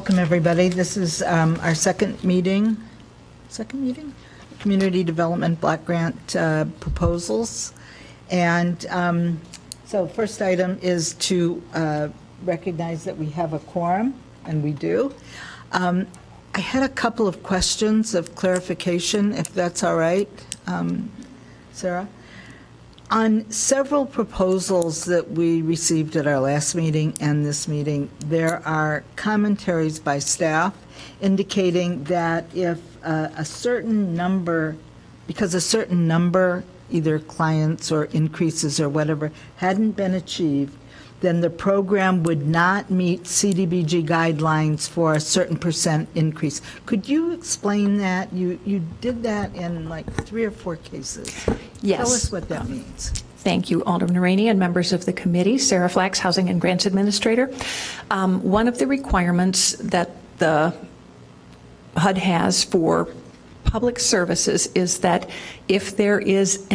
Welcome, everybody. This is our second meeting, Community Development Block Grant proposals. And so first item is to recognize that we have a quorum, and we do. I had a couple of questions of clarification, if that's all right, Sarah. On several proposals that we received at our last meeting and this meeting, there are commentaries by staff indicating that if a certain number, because a certain number, either clients or increases or whatever, hadn't been achieved, then the program would not meet CDBG guidelines for a certain percent increase. Could you explain that? You did that in like 3 or 4 cases. Yes. Tell us what that means. Thank you, Alderman Rainey and members of the committee. Sarah Flax, Housing and Grants Administrator. One of the requirements that the HUD has for public services is that if there is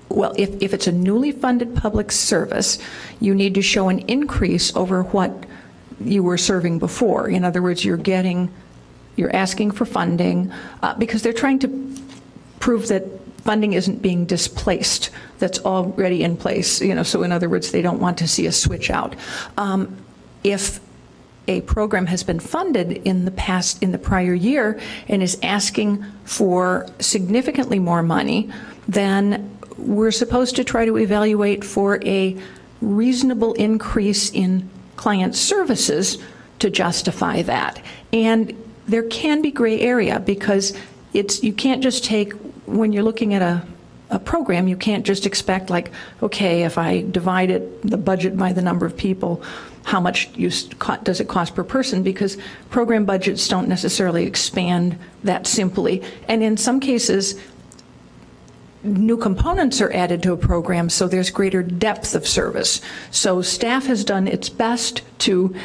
if it's a newly funded public service, you need to show an increase over what you were serving before. In other words, you're asking for funding because they're trying to prove that funding isn't being displaced, that's already in place. So in other words, they don't want to see a switch out. If a program has been funded in the prior year and is asking for significantly more money, then we're supposed to try to evaluate for a reasonable increase in client services to justify that. And there can be gray area because you can't just take, when you're looking at a program, you can't just expect like, okay, if I divide the budget by the number of people, how much does it cost per person? Because program budgets don't necessarily expand that simply. And in some cases, new components are added to a program, so there's greater depth of service. So staff has done its best to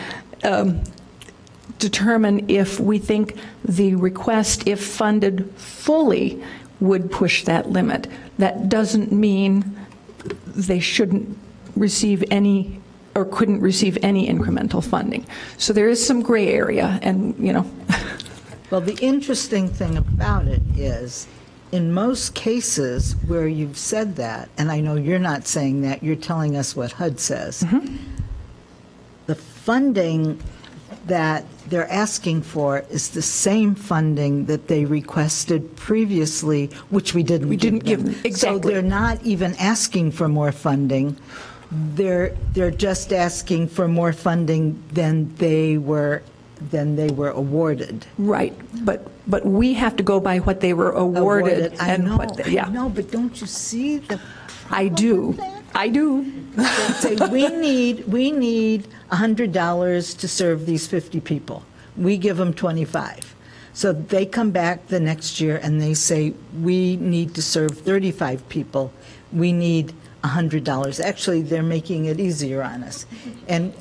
determine if we think the request, if funded fully, would push that limit. That doesn't mean they shouldn't receive any or couldn't receive any incremental funding. So there is some gray area, and Well, the interesting thing about it is, in most cases where you've said that, and I know you're not saying that, you're telling us what HUD says, the funding that they're asking for is the same funding that they requested previously, which we didn't give them. Exactly. So they're not even asking for more funding. They're just asking for more funding than they were awarded. Right, but we have to go by what they were awarded. I and know, yeah. I know, but don't you see the I do. I do. They say we need $100 to serve these 50 people. We give them 25. So they come back the next year and they say we need to serve 35 people. We need $100. Actually, they're making it easier on us, and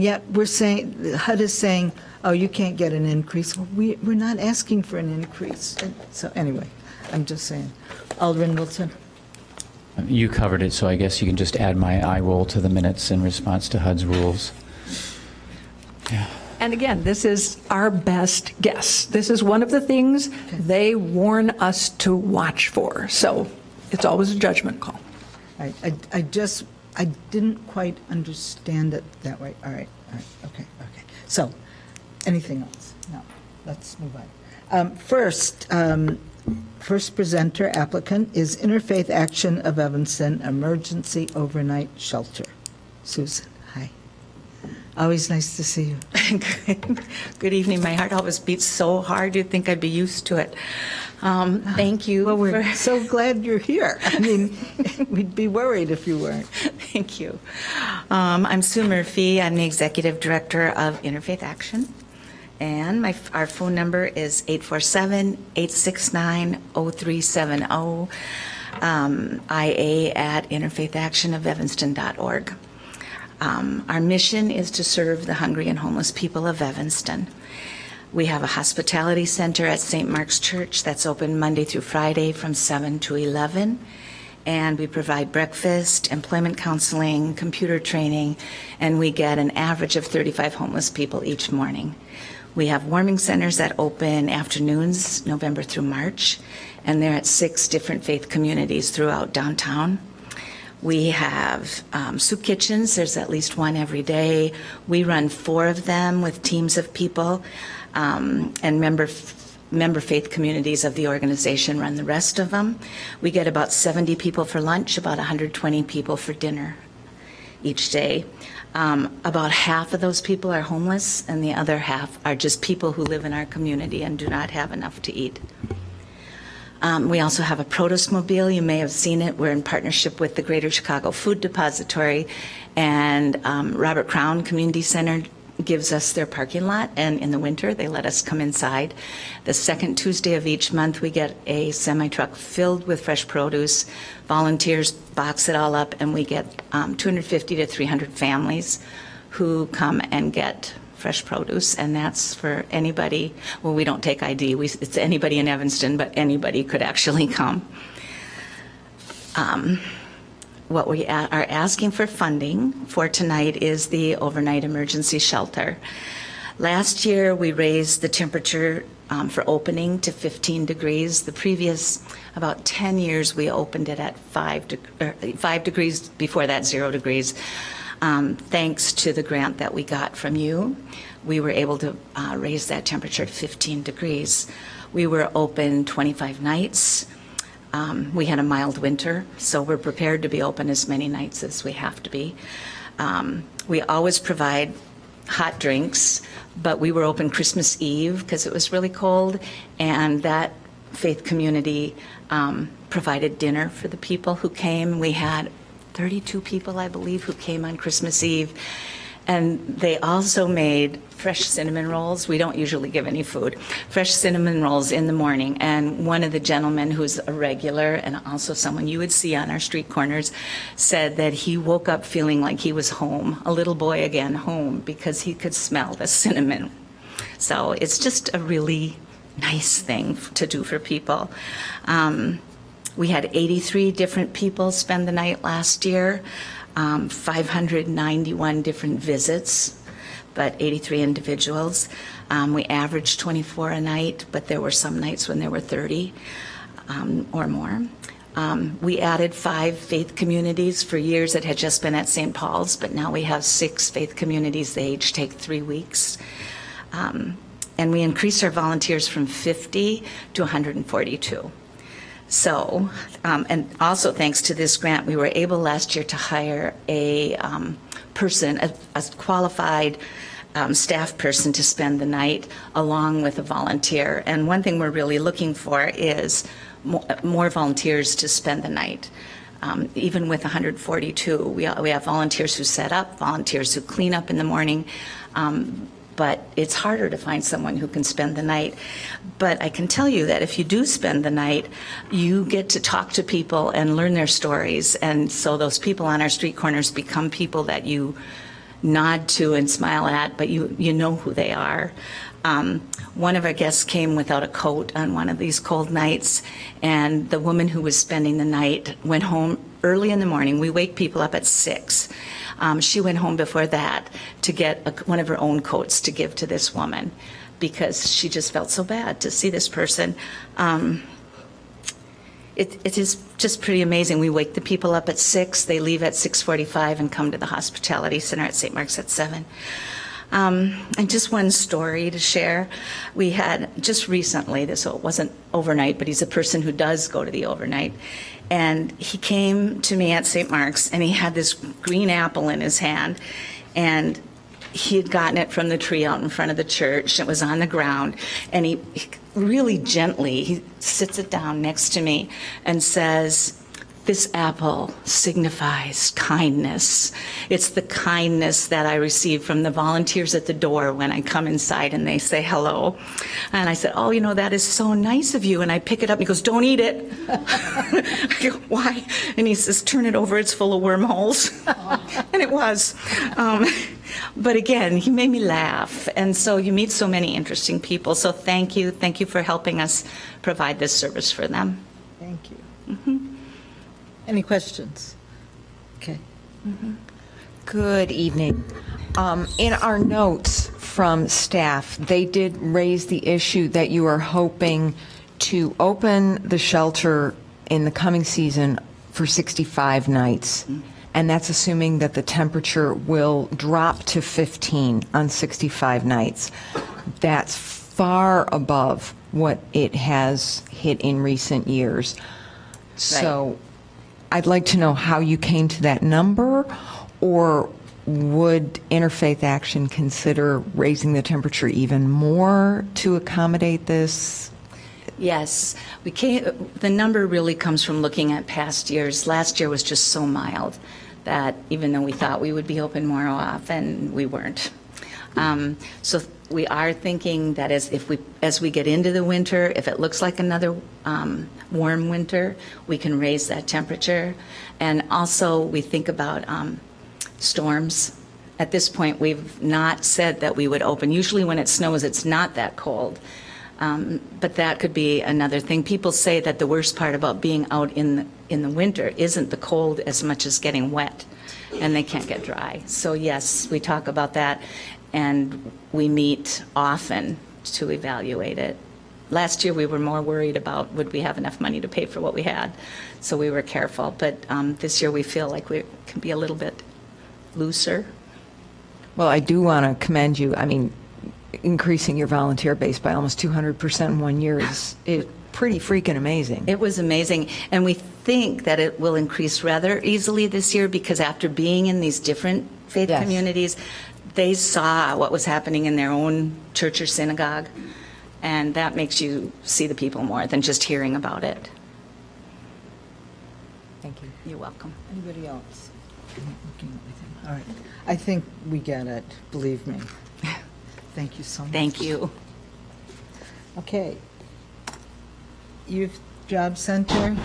yet we're saying, HUD is saying, oh, you can't get an increase. Well, we're not asking for an increase. So anyway, I'm just saying. Alderman Wilson. You covered it, so I guess you can just add my eye roll to the minutes in response to HUD's rules. Yeah. And again, this is our best guess. This is one of the things they warn us to watch for. So it's always a judgment call. I didn't quite understand it that way. All right, okay. So, anything else? No, let's move on. First presenter applicant is Interfaith Action of Evanston Emergency Overnight Shelter. Susan, hi. Always nice to see you. Good evening. My heart always beats so hard you'd think I'd be used to it. Thank you. Well, we're so glad you're here. I mean, we'd be worried if you weren't. Thank you. I'm Sue Murphy. I'm the Executive Director of Interfaith Action. And our phone number is 847-869-0370, ia@interfaithactionofevanston.org. Our mission is to serve the hungry and homeless people of Evanston. We have a hospitality center at St. Mark's Church that's open Monday through Friday from 7 to 11. And we provide breakfast, employment counseling, computer training, and we get an average of 35 homeless people each morning. We have warming centers that open afternoons, November through March, and they're at 6 different faith communities throughout downtown. We have soup kitchens. There's at least one every day. We run 4 of them with teams of people, and member faith communities of the organization run the rest of them. We get about 70 people for lunch, about 120 people for dinner each day. About half of those people are homeless, and the other half are just people who live in our community and do not have enough to eat. We also have a produce mobile. You may have seen it. We're in partnership with the Greater Chicago Food Depository, and Robert Crown Community Center gives us their parking lot, and in the winter they let us come inside. The second Tuesday of each month we get a semi-truck filled with fresh produce. Volunteers box it all up, and we get 250 to 300 families who come and get fresh produce, and that's for anybody. Well, we don't take ID. It's anybody in Evanston, but anybody could actually come. What we are asking for funding for tonight is the overnight emergency shelter. Last year, we raised the temperature for opening to 15 degrees. The previous about 10 years, we opened it at 5 degrees, before that 0 degrees. Thanks to the grant that we got from you, we were able to raise that temperature to 15 degrees. We were open 25 nights. We had a mild winter, so we're prepared to be open as many nights as we have to be. We always provide hot drinks, but we were open Christmas Eve because it was really cold, and that faith community provided dinner for the people who came. We had 32 people, I believe, who came on Christmas Eve. And they also made fresh cinnamon rolls. We don't usually give any food. Fresh cinnamon rolls in the morning. And one of the gentlemen who's a regular and also someone you would see on our street corners said that he woke up feeling like he was home, a little boy again, home, because he could smell the cinnamon. So it's just a really nice thing to do for people. We had 83 different people spend the night last year. 591 different visits, but 83 individuals. We averaged 24 a night, but there were some nights when there were 30 or more. We added 5 faith communities. For years it had just been at St. Paul's, but now we have 6 faith communities. They each take 3 weeks. And we increased our volunteers from 50 to 142. So, and also thanks to this grant, we were able last year to hire a person, a qualified staff person to spend the night along with a volunteer. And one thing we're really looking for is more volunteers to spend the night. Even with 142, we have volunteers who set up, volunteers who clean up in the morning, but it's harder to find someone who can spend the night. But I can tell you that if you do spend the night, you get to talk to people and learn their stories. And so those people on our street corners become people that you nod to and smile at, but you know who they are. One of our guests came without a coat on one of these cold nights, and the woman who was spending the night went home early in the morning. We wake people up at 6. She went home before that to get one of her own coats to give to this woman because she just felt so bad to see this person. It is just pretty amazing. We wake the people up at 6, they leave at 6:45 and come to the Hospitality Center at St. Mark's at 7. And just one story to share. We had just recently, so it wasn't overnight, but he's a person who does go to the overnight. And he came to me at St. Mark's, and he had this green apple in his hand, and he had gotten it from the tree out in front of the church. It was on the ground, and he really gently, he sits it down next to me and says, "This apple signifies kindness. It's the kindness that I receive from the volunteers at the door when I come inside and they say hello." And I said, "Oh, you know, that is so nice of you." And I pick it up and he goes, "Don't eat it." I go, "Why?" And he says, "Turn it over, it's full of wormholes." And it was. But again, he made me laugh. And so you meet so many interesting people. So thank you. Thank you for helping us provide this service for them. Thank you. Mm-hmm. Any questions? Okay. Good evening. In our notes from staff, they did raise the issue that you are hoping to open the shelter in the coming season for 65 nights. And that's assuming that the temperature will drop to 15 on 65 nights. That's far above what it has hit in recent years. So I'd like to know how you came to that number, or would Interfaith Action consider raising the temperature even more to accommodate this? Yes, the number really comes from looking at past years. Last year was just so mild that even though we thought we would be open more often, we weren't. So we are thinking that as we get into the winter, if it looks like another warm winter, we can raise that temperature. And also we think about storms. At this point, we've not said that we would open. Usually when it snows, it's not that cold. But that could be another thing. People say that the worst part about being out in the winter isn't the cold as much as getting wet, and they can't get dry. So yes, we talk about that, and we meet often to evaluate it. Last year we were more worried about would we have enough money to pay for what we had, so we were careful. But this year we feel like we can be a little bit looser. Well, I do want to commend you. I mean, increasing your volunteer base by almost 200% in 1 year is pretty freaking amazing. It was amazing, and we think that it will increase rather easily this year because after being in these different faith communities, they saw what was happening in their own church or synagogue, and that makes you see the people more than just hearing about it. Thank you. You're welcome. Anybody else? All right. I think we get it, believe me. Thank you so much. Thank you. Okay. Youth Job Center,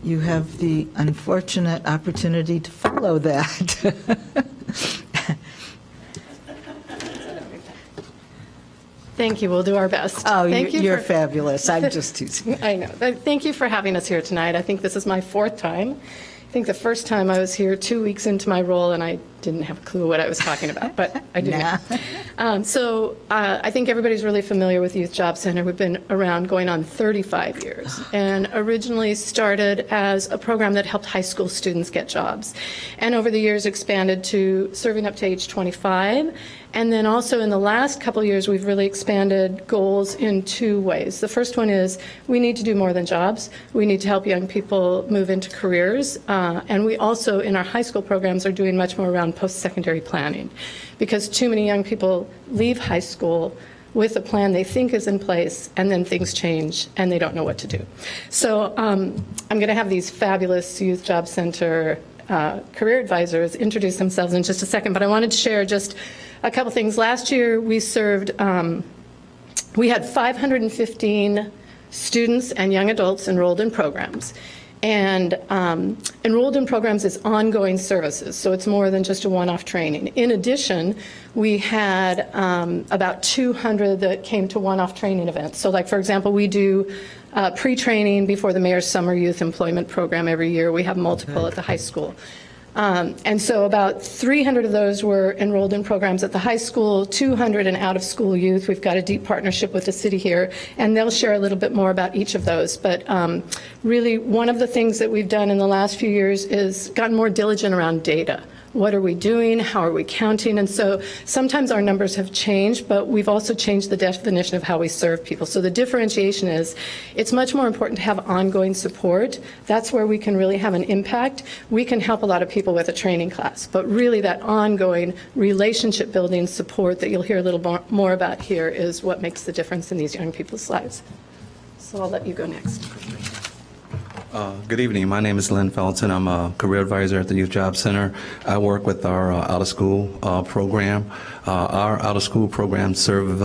you have the unfortunate opportunity to follow that. Thank you. We'll do our best. Oh, Thank you're for, fabulous. I'm just teasing. I know. Thank you for having us here tonight. I think this is my fourth time. I think the first time I was here 2 weeks into my role, and I didn't have a clue what I was talking about, but I do now. I think everybody's really familiar with Youth Job Center. We've been around going on 35 years, and originally started as a program that helped high school students get jobs, and over the years expanded to serving up to age 25. And then also in the last couple of years, we've really expanded goals in two ways. The first one is we need to do more than jobs. We need to help young people move into careers. And we also, in our high school programs, are doing much more around post-secondary planning, because too many young people leave high school with a plan they think is in place, and then things change and they don't know what to do. So I'm going to have these fabulous Youth Job Center career advisors introduce themselves in just a second, but I wanted to share just a couple things. Last year we served, we had 515 students and young adults enrolled in programs. And enrolled in programs is ongoing services, so it's more than just a one-off training. In addition, we had about 200 that came to one-off training events. So like, for example, we do pre-training before the Mayor's Summer Youth Employment Program every year. We have multiple at the high school. And so about 300 of those were enrolled in programs at the high school, 200 in out-of-school youth. We've got a deep partnership with the city here, and they'll share a little bit more about each of those. But really, one of the things that we've done in the last few years is gotten more diligent around data. What are we doing? How are we counting? And so sometimes our numbers have changed, but we've also changed the definition of how we serve people. So the differentiation is it's much more important to have ongoing support. That's where we can really have an impact. We can help a lot of people with a training class, but really that ongoing relationship building support that you'll hear a little more about here is what makes the difference in these young people's lives. So I'll let you go next. Good evening. My name is Lynn Felton. I'm a career advisor at the Youth Job Center. I work with our out-of-school program. Our out-of-school program serve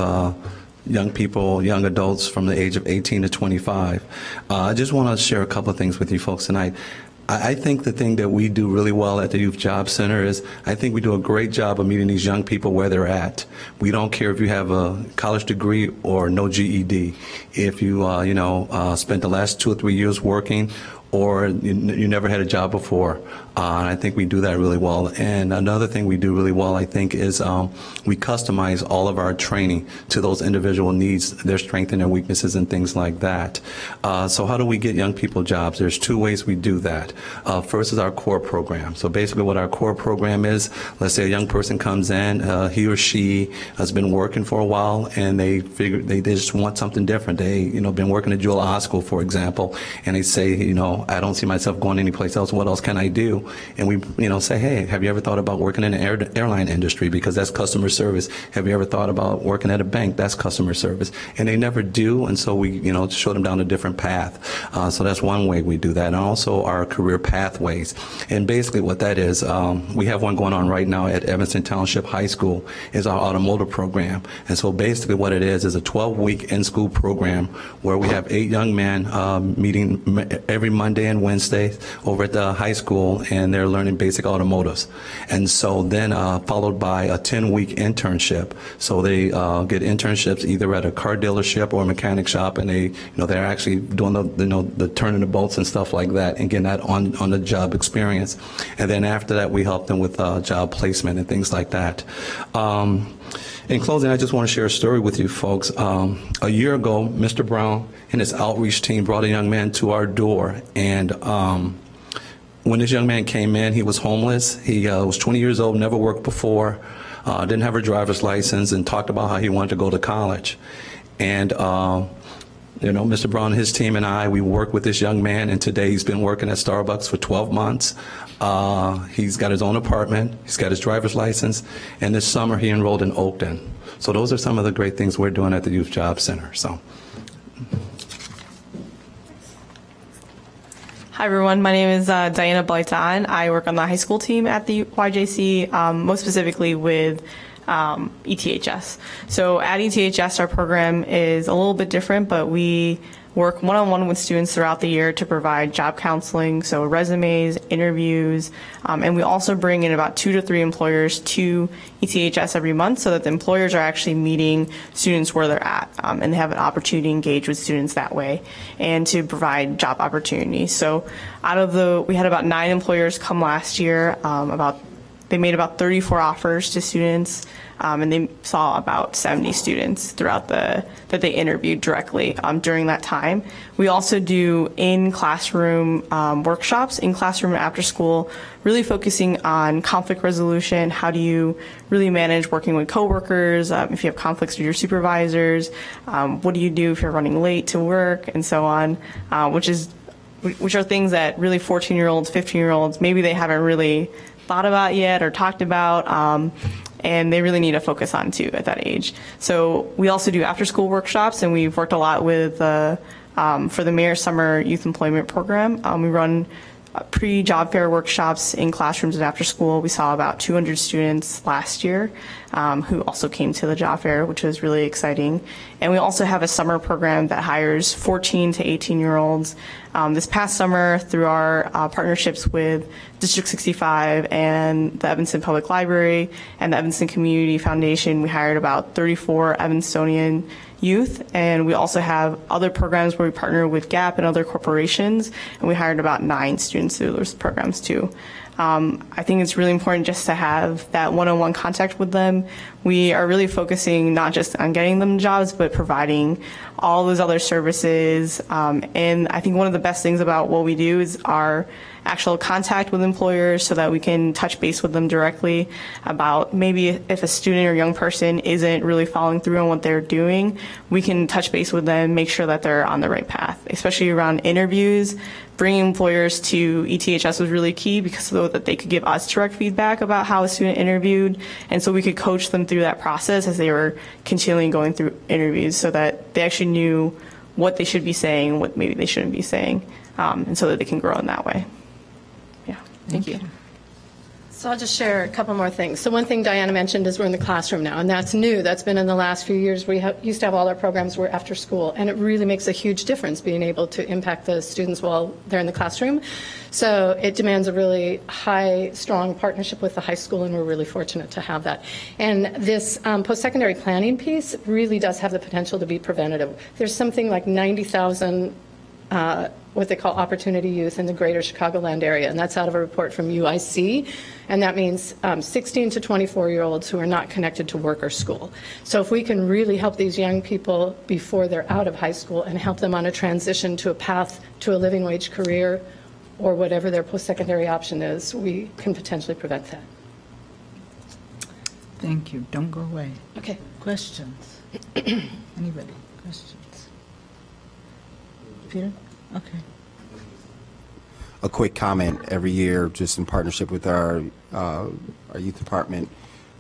young people, young adults from the age of 18 to 25. I just want to share a couple of things with you folks tonight. I think the thing that we do really well at the Youth Job Center is I think we do a great job of meeting these young people where they're at. We don't care if you have a college degree or no GED. If you, spent the last 2 or 3 years working, or you never had a job before. And I think we do that really well. And another thing we do really well, I think, is we customize all of our training to those individual needs, their strengths and their weaknesses and things like that. So how do we get young people jobs? There's two ways we do that. First is our core program. So basically what our core program is, let's say a young person comes in, he or she has been working for a while, and they figure they just want something different. They, been working at Jewel High School, for example, and they say, I don't see myself going anyplace else. What else can I do? And we, say, hey, have you ever thought about working in the airline industry? Because that's customer service. Have you ever thought about working at a bank? That's customer service. And they never do, and so we, show them down a different path. So that's one way we do that. And also our career pathways. And basically what that is, we have one going on right now at Evanston Township High School, is our automotive program. And so basically what it is a 12-week in-school program where we have 8 young men meeting every Monday and Wednesday over at the high school, and they're learning basic automotives. And so then followed by a 10-week internship. So they get internships either at a car dealership or a mechanic shop, and they're actually doing the turning the bolts and stuff like that, and getting that on the job experience. And then after that, we help them with job placement and things like that. In closing, I just want to share a story with you folks. A year ago, Mr. Brown and his outreach team brought a young man to our door, and when this young man came in, he was homeless. He was 20 years old, never worked before, didn't have a driver's license, and talked about how he wanted to go to college. And Mr. Brown and his team and I, we worked with this young man, and today he's been working at Starbucks for 12 months. He's got his own apartment, he's got his driver's license, and this summer he enrolled in Oakton. So those are some of the great things we're doing at the Youth Job Center. So. Hi everyone, my name is Diana Blaitan. I work on the high school team at the YJC, most specifically with ETHS. So at ETHS, our program is a little bit different, but we work one-on-one with students throughout the year to provide job counseling, so resumes, interviews, and we also bring in about 2 to 3 employers to ETHS every month so that the employers are actually meeting students where they're at, and they have an opportunity to engage with students that way and to provide job opportunities. So we had about 9 employers come last year, they made about 34 offers to students, and they saw about 70 students throughout that they interviewed directly during that time. We also do in-classroom workshops, in-classroom and after school, really focusing on conflict resolution. How do you really manage working with coworkers, if you have conflicts with your supervisors, what do you do if you're running late to work, and so on, which are things that really 14-year-olds, 15-year-olds, maybe they haven't really thought about yet or talked about, and they really need to focus on too at that age. So we also do after school workshops, and we've worked a lot with for the Mayor's Summer Youth Employment Program. We run pre-job fair workshops in classrooms and after school. We saw about 200 students last year who also came to the job fair, which was really exciting. And we also have a summer program that hires 14 to 18-year-olds. This past summer, through our partnerships with District 65 and the Evanston Public Library and the Evanston Community Foundation, we hired about 34 Evanstonian youth, and we also have other programs where we partner with Gap and other corporations, and we hired about 9 students through those programs too. I think it's really important just to have that one-on-one contact with them. We are really focusing not just on getting them jobs, but providing all those other services. And I think one of the best things about what we do is our actual contact with employers so that we can touch base with them directly about maybe if a student or young person isn't really following through on what they're doing, we can touch base with them, make sure that they're on the right path, especially around interviews. Bringing employers to ETHS was really key because so that they could give us direct feedback about how a student interviewed, and so we could coach them through that process as they were continually going through interviews so that they actually knew what they should be saying, what maybe they shouldn't be saying, and so that they can grow in that way. Yeah, thank you. So I'll just share a couple more things. So one thing Diana mentioned is we're in the classroom now, and that's new. That's been in the last few years. We used to have all our programs were after school, and it really makes a huge difference being able to impact the students while they're in the classroom. So it demands a really high, strong partnership with the high school, and we're really fortunate to have that. And this post-secondary planning piece really does have the potential to be preventative. There's something like 90,000 what they call opportunity youth in the greater Chicagoland area, and that's out of a report from UIC, and that means 16 to 24-year-olds who are not connected to work or school. So if we can really help these young people before they're out of high school and help them on a transition to a path to a living wage career or whatever their post-secondary option is, we can potentially prevent that. Thank you. Don't go away. Okay. Questions? Anybody? Questions? Peter? Okay. A quick comment. Every year, just in partnership with our youth department,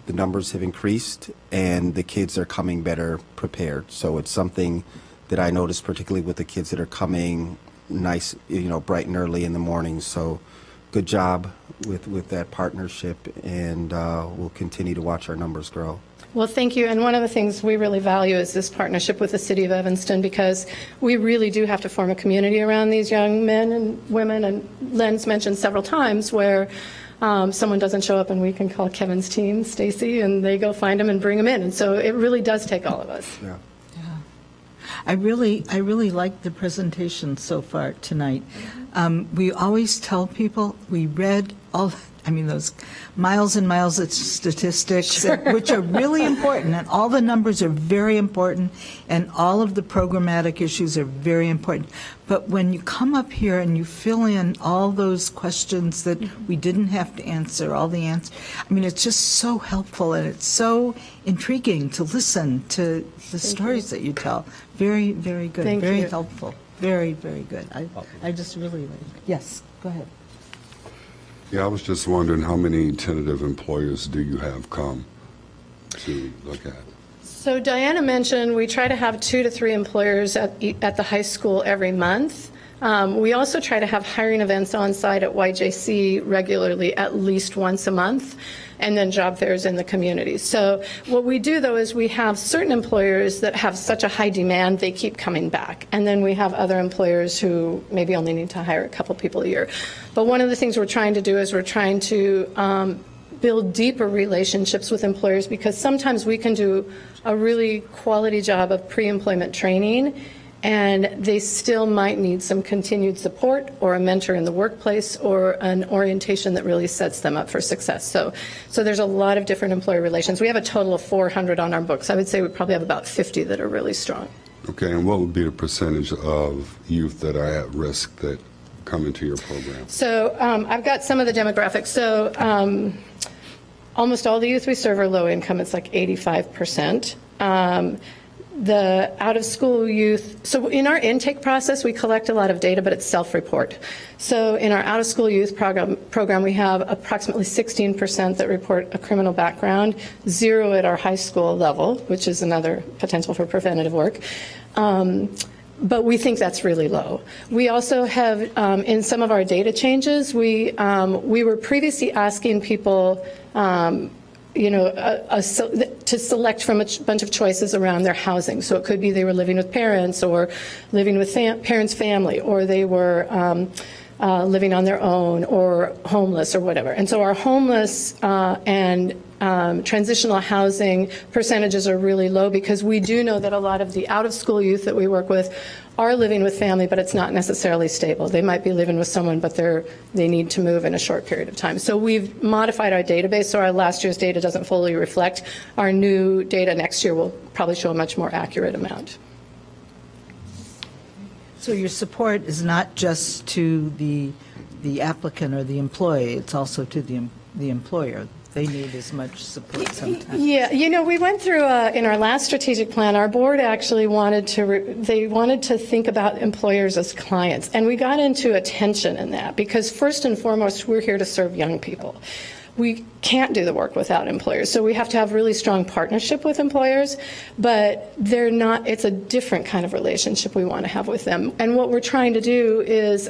the numbers have increased and the kids are coming better prepared. So it's something that I noticed, particularly with the kids that are coming nice, bright and early in the morning. So good job with that partnership, and we'll continue to watch our numbers grow. Well, thank you. And one of the things we really value is this partnership with the City of Evanston, because we really do have to form a community around these young men and women. And Len's mentioned several times where someone doesn't show up and we can call Kevin's team, Stacy, and they go find them and bring them in. And so it really does take all of us. Yeah. I really like the presentation so far tonight. We always tell people we read those miles and miles of statistics, which are really important, and all the numbers are very important, and all of the programmatic issues are very important. But when you come up here and you fill in all those questions that we didn't have to answer, all the answers, it's just so helpful, and it's so intriguing to listen to the stories that you tell. Very, very good. Very helpful. Very, very good. I just really like it. Yes, go ahead. Yeah, I was just wondering how many tentative employers do you have come to look at? So Diana mentioned we try to have 2 to 3 employers at the high school every month. We also try to have hiring events on site at YJC regularly, at least once a month, and then job fairs in the community. So what we do, though, is we have certain employers that have such a high demand, they keep coming back. And then we have other employers who maybe only need to hire a couple people a year. But one of the things we're trying to do is we're trying to build deeper relationships with employers, because sometimes we can do a really quality job of pre-employment training, and they still might need some continued support or a mentor in the workplace or an orientation that really sets them up for success. So there's a lot of different employer relations. We have a total of 400 on our books. I would say we probably have about 50 that are really strong. Okay, and what would be the percentage of youth that are at risk that come into your program? So I've got some of the demographics. So almost all the youth we serve are low income. It's like 85%. The out-of-school youth, so in our intake process, we collect a lot of data, but it's self-report. So in our out-of-school youth program, we have approximately 16% that report a criminal background, 0 at our high school level, which is another potential for preventative work. But we think that's really low. We also have, in some of our data changes, we were previously asking people, to select from a bunch of choices around their housing. So it could be they were living with parents, or living with parents' family, or they were living on their own, or homeless, or whatever. And so our homeless and transitional housing percentages are really low, because we do know that a lot of the out-of-school youth that we work with are living with family, but it's not necessarily stable. They might be living with someone, but they need to move in a short period of time. So we've modified our database, so our last year's data doesn't fully reflect. Our new data next year will probably show a much more accurate amount. So your support is not just to the applicant or the employee, it's also to the employer. They need as much support sometimes. Yeah, we went through, in our last strategic plan, our board actually wanted to think about employers as clients. And we got into a tension in that, because first and foremost, we're here to serve young people. We can't do the work without employers. So we have to have really strong partnership with employers, but it's a different kind of relationship we want to have with them. And what we're trying to do is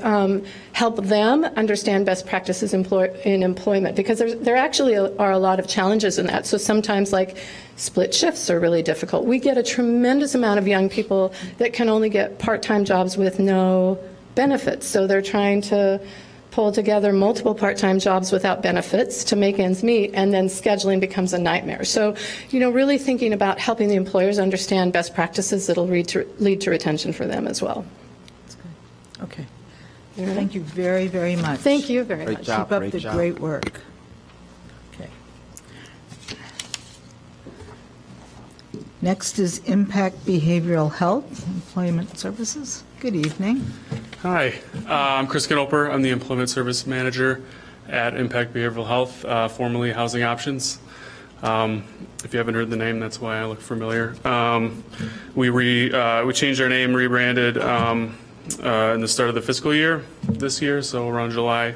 help them understand best practices in employment, because there actually are a lot of challenges in that. So sometimes, like, split shifts are really difficult. We get a tremendous amount of young people that can only get part-time jobs with no benefits. So they're trying to pull together multiple part-time jobs without benefits to make ends meet, and then scheduling becomes a nightmare. So, really thinking about helping the employers understand best practices that'll lead to retention for them as well. That's good. Okay. Thank you very, very much. Thank you very Great much. job. Keep up Great the job. great work. Okay. Next is Impact Behavioral Health, Employment Services. Good evening. Hi, I'm Chris Knoper. I'm the Employment Service Manager at Impact Behavioral Health, formerly Housing Options. If you haven't heard the name, that's why I look familiar. We changed our name, rebranded in the start of the fiscal year this year, so around July.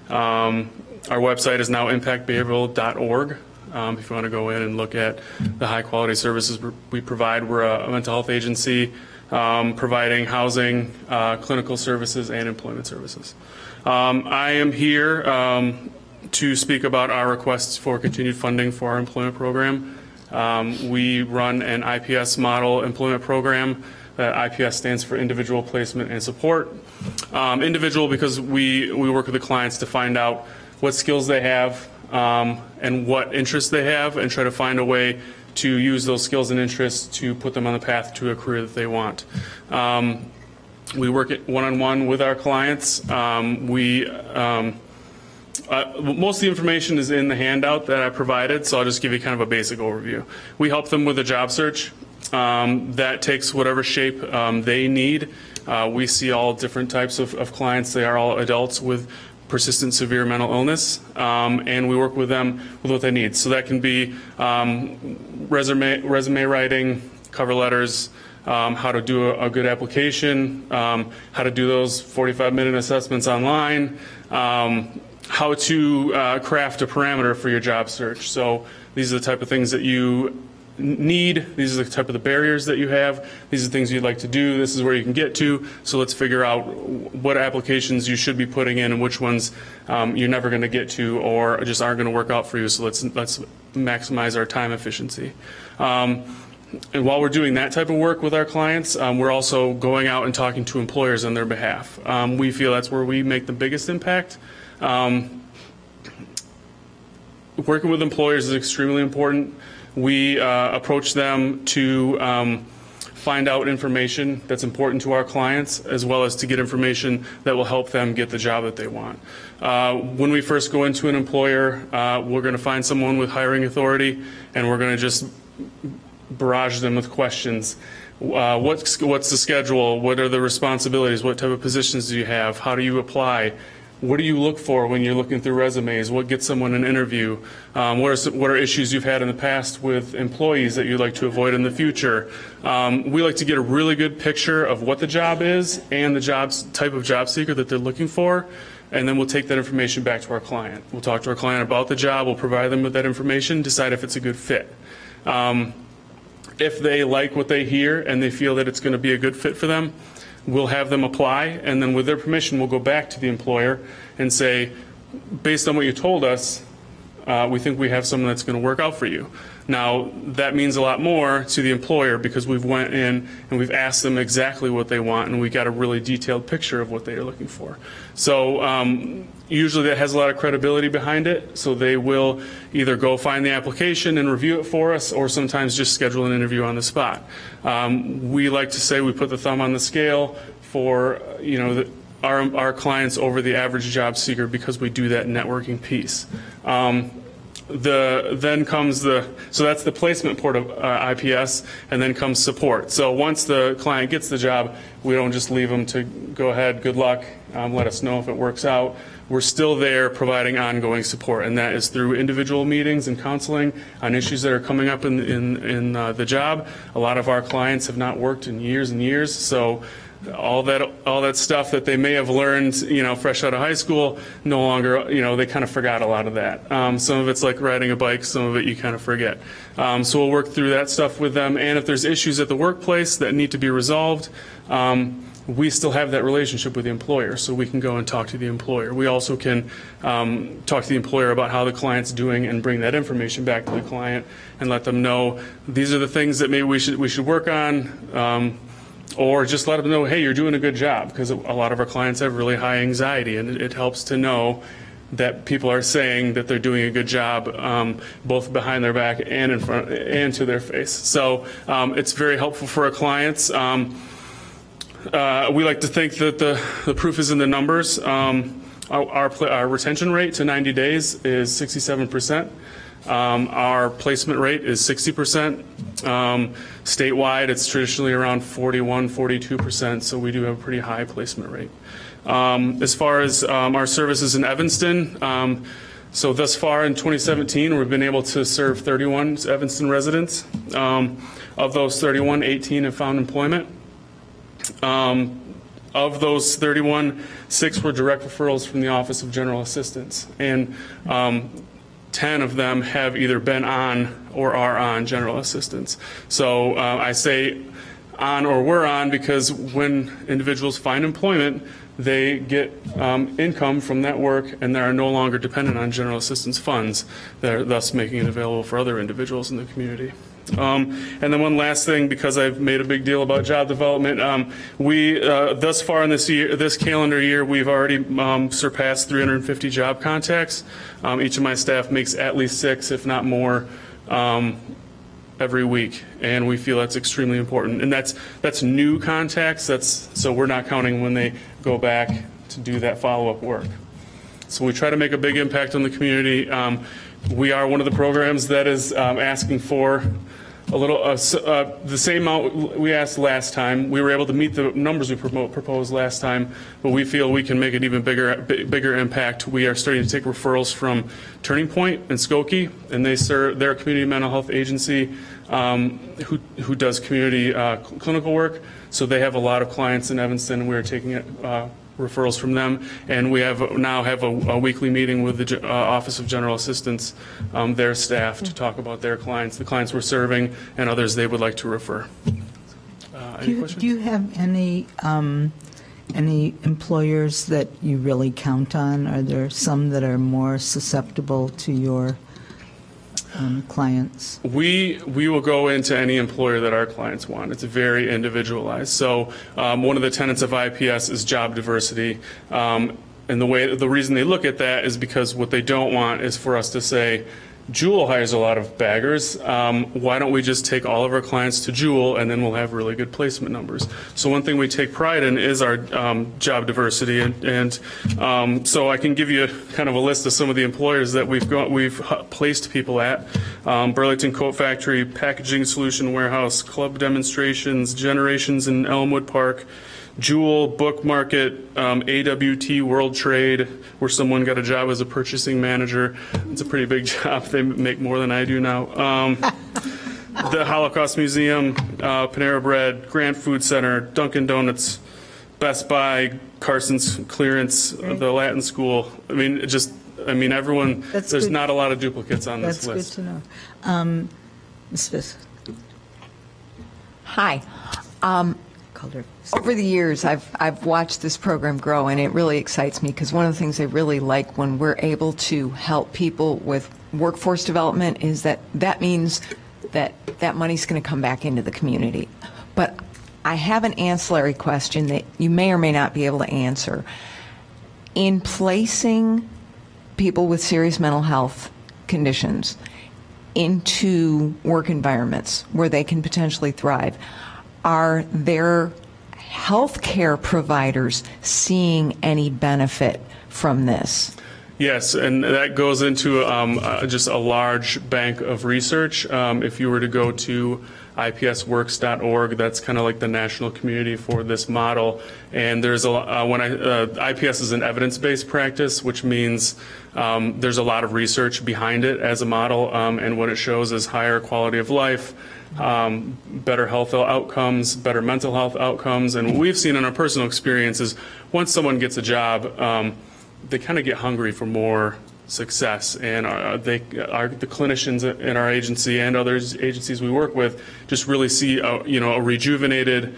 Our website is now impactbehavioral.org. If you want to go in and look at the high quality services we provide, we're a mental health agency providing housing, clinical services, and employment services. I am here to speak about our requests for continued funding for our employment program. We run an IPS model employment program. IPS stands for Individual Placement and Support. Individual because we work with the clients to find out what skills they have and what interests they have, and try to find a way to use those skills and interests to put them on the path to a career that they want. We work one-on-one with our clients. Most of the information is in the handout that I provided, so I'll just give you kind of a basic overview. We help them with a job search that takes whatever shape they need. We see all different types of clients. They are all adults with persistent severe mental illness, and we work with them with what they need. So that can be resume writing, cover letters, how to do a good application, how to do those 45-minute assessments online, how to craft a parameter for your job search. So these are the type of things that you need. These are the type of the barriers that you have. These are the things you'd like to do. This is where you can get to. So let's figure out what applications you should be putting in and which ones you're never going to get to or just aren't going to work out for you. So let's maximize our time efficiency. And while we're doing that type of work with our clients, we're also going out and talking to employers on their behalf. We feel that's where we make the biggest impact. Working with employers is extremely important. We approach them to find out information that's important to our clients, as well as to get information that will help them get the job that they want. When we first go into an employer, we're going to find someone with hiring authority, and we're going to just barrage them with questions. What's the schedule? What are the responsibilities? What type of positions do you have? How do you apply? What do you look for when you're looking through resumes? What gets someone an interview? What are issues you've had in the past with employees that you'd like to avoid in the future? We like to get a really good picture of what the job is and the type of job seeker that they're looking for, and then we'll take that information back to our client. We'll talk to our client about the job, we'll provide them with that information, decide if it's a good fit. If they like what they hear and they feel that it's going to be a good fit for them, we'll have them apply, and then with their permission, we'll go back to the employer and say, based on what you told us, we think we have someone that's going to work out for you. Now, that means a lot more to the employer because we've went in and we've asked them exactly what they want, and we got a really detailed picture of what they are looking for. So usually that has a lot of credibility behind it, so they will either go find the application and review it for us, or sometimes just schedule an interview on the spot. We like to say we put the thumb on the scale for our clients over the average job seeker because we do that networking piece. Then comes so that's the placement part of IPS, and then comes support. So once the client gets the job, we don't just leave them to go ahead, good luck, let us know if it works out. We're still there providing ongoing support, and that is through individual meetings and counseling on issues that are coming up in the job. A lot of our clients have not worked in years and years, so all that stuff that they may have learned, fresh out of high school, no longer, they kind of forgot a lot of that. Some of it's like riding a bike, some of it you kind of forget. So we'll work through that stuff with them, and if there's issues at the workplace that need to be resolved, we still have that relationship with the employer, so we can go and talk to the employer. We also can talk to the employer about how the client's doing and bring that information back to the client and let them know these are the things that maybe we should work on. Or just let them know, hey, you're doing a good job, because a lot of our clients have really high anxiety, and it helps to know that people are saying that they're doing a good job, both behind their back and in front and to their face. So it's very helpful for our clients. We like to think that the proof is in the numbers. Our retention rate to 90 days is 67%. Our placement rate is 60%. Statewide, it's traditionally around 41, 42%, so we do have a pretty high placement rate. As far as our services in Evanston, so thus far in 2017, we've been able to serve 31 Evanston residents. Of those 31, 18 have found employment. Of those 31, 6 were direct referrals from the Office of General Assistance, and 10 of them have either been on or are on general assistance. So I say on or were on because when individuals find employment, they get income from that work, and they are no longer dependent on general assistance funds, thus making it available for other individuals in the community. And then one last thing, because I've made a big deal about job development, we thus far in this calendar year, we've already surpassed 350 job contacts. Each of my staff makes at least 6, if not more, every week, and we feel that's extremely important. And that's new contacts. So we're not counting when they go back to do that follow-up work. So we try to make a big impact on the community. We are one of the programs that is asking for a little the same amount we asked last time. We were able to meet the numbers we proposed last time, but we feel we can make an even bigger impact. We are starting to take referrals from Turning Point and Skokie, and they're a community mental health agency who does community clinical work. So they have a lot of clients in Evanston. We are taking referrals from them, and we now have a weekly meeting with the Office of General Assistance, their staff, to talk about their clients, the clients we're serving, and others they would like to refer. Any questions? Do you have any employers that you really count on? Are there some that are more susceptible to your clients? We will go into any employer that our clients want. It's very individualized. So one of the tenets of IPS is job diversity. And the reason they look at that is because what they don't want is for us to say, Jewel hires a lot of baggers. Why don't we just take all of our clients to Jewel, and then we'll have really good placement numbers? So one thing we take pride in is our job diversity, and so I can give you kind of a list of some of the employers that we've placed people at: Burlington Coat Factory, Packaging Solution Warehouse, Club Demonstrations, Generations in Elmwood Park, Jewel, Book Market, AWT World Trade, where someone got a job as a purchasing manager. It's a pretty big job. They make more than I do now. The Holocaust Museum, Panera Bread, Grand Food Center, Dunkin' Donuts, Best Buy, Carson's Clearance, the Latin School. I mean, everyone, there's not a lot of duplicates on this list. That's good to know. Ms. Fisk. Hi. Over the years, I've watched this program grow, and it really excites me because one of the things I really like when we're able to help people with workforce development is that means that money's going to come back into the community. But I have an ancillary question that you may or may not be able to answer. In placing people with serious mental health conditions into work environments where they can potentially thrive, are there healthcare providers seeing any benefit from this? Yes, and that goes into just a large bank of research. If you were to go to ipsworks.org, that's kind of like the national community for this model. And there's IPS is an evidence-based practice, which means there's a lot of research behind it as a model, and what it shows is higher quality of life, better health outcomes, better mental health outcomes. And what we've seen in our personal experience is once someone gets a job, they kind of get hungry for more success, and the clinicians in our agency and other agencies we work with just really see a rejuvenated,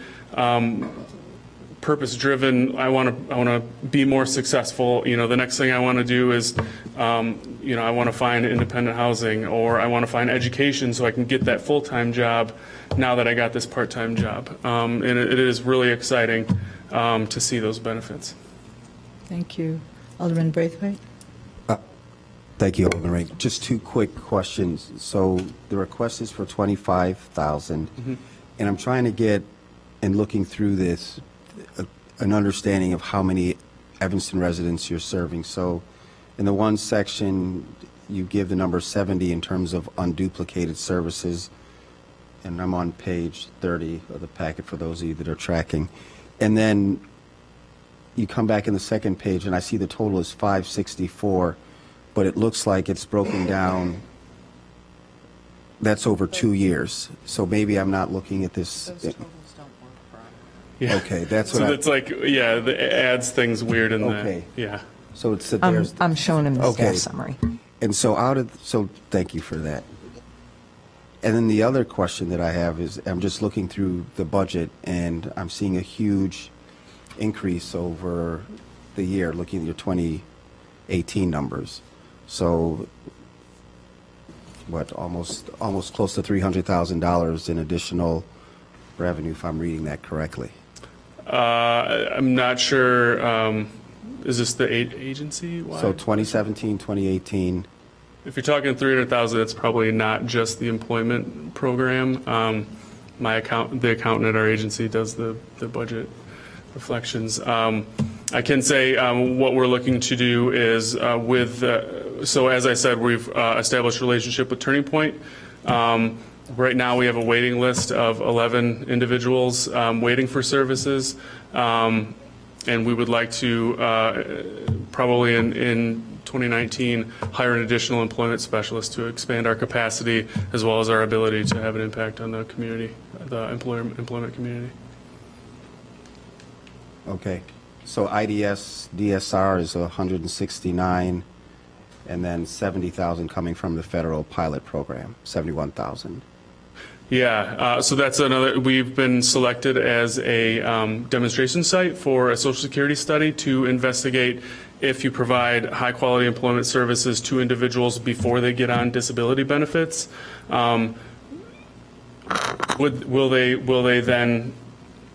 purpose-driven. I want to be more successful. The next thing I want to do is I want to find independent housing, or I want to find education so I can get that full-time job now that I got this part-time job. And it is really exciting to see those benefits. Thank you. Alderman Braithwaite. Thank you, Alderman Ray. Just two quick questions. So the request is for $25,000, and I'm trying to get, and looking through this, an understanding of how many Evanston residents you're serving. So in the one section, you give the number 70 in terms of unduplicated services, and I'm on page 30 of the packet for those of you that are tracking. And then you come back in the second page, and I see the total is 564, but it looks like it's broken down. That's over 2 years. So maybe I'm not looking at this. Those totals don't work for us. Yeah. Okay, that's what So it's like, yeah, it adds things weird in Okay. the, yeah. So it's that there's. I'm showing him the Okay. staff summary. And so so thank you for that. And then the other question that I have is, I'm just looking through the budget, and I'm seeing a huge increase over the year, looking at your 2018 numbers. So, what, almost close to $300,000 in additional revenue, if I'm reading that correctly. I'm not sure, is this the agency? So 2017, 2018. If you're talking 300,000, it's probably not just the employment program. The accountant at our agency does the budget reflections. I can say what we're looking to do is so as I said, we've established a relationship with Turning Point. Right now we have a waiting list of 11 individuals waiting for services. And we would like to probably in 2019 hire an additional employment specialist to expand our capacity as well as our ability to have an impact on the community, the employment community. Okay. So IDS, DSR is 169, and then 70,000 coming from the federal pilot program, 71,000. Yeah, so that's another, we've been selected as a demonstration site for a Social Security study to investigate if you provide high quality employment services to individuals before they get on disability benefits, will they then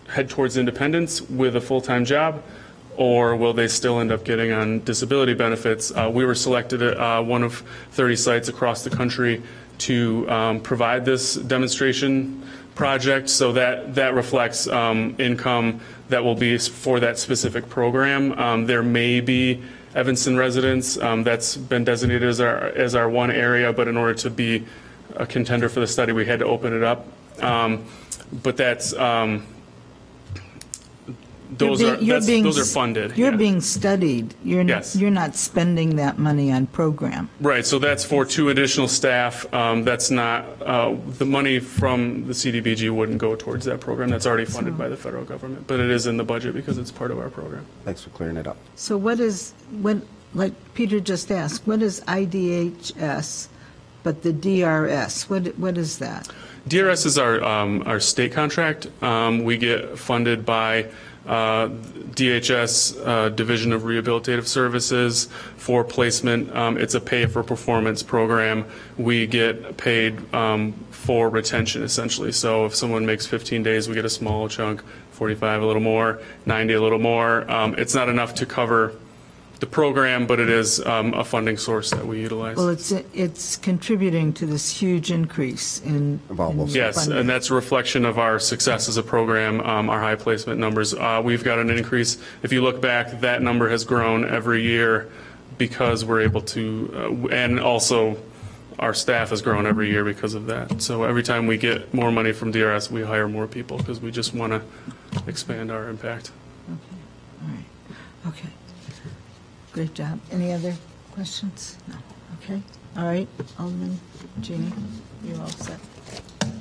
head towards independence with a full-time job, or will they still end up getting on disability benefits? We were selected at one of 30 sites across the country to provide this demonstration project, so that reflects income that will be for that specific program. There may be Evanston residents that's been designated as our one area, but in order to be a contender for the study, we had to open it up. But that's those are funded. You're yeah. being studied. Yes. You're not spending that money on program. Right, so that's for 2 additional staff. That's not, the money from the CDBG wouldn't go towards that program. That's already funded by the federal government, but it is in the budget because it's part of our program. Thanks for clearing it up. So like Peter just asked, what is IDHS, but the DRS, what is that? DRS is our state contract. We get funded by DHS, Division of Rehabilitative Services, for placement. It's a pay-for-performance program. We get paid for retention, essentially. So if someone makes 15 days, we get a small chunk, 45 a little more, 90 a little more. It's not enough to cover the program, but it is a funding source that we utilize. Well, it's contributing to this huge increase in yes, funding. and that's a reflection of our success as a program, our high placement numbers. We've got an increase. If you look back, that number has grown every year because we're able to, and also our staff has grown every year because of that. So every time we get more money from DRS, we hire more people because we just want to expand our impact. Okay, all right, okay. Great job. Any other questions? No. Okay. All right. Alderman Jeannie, you're all set.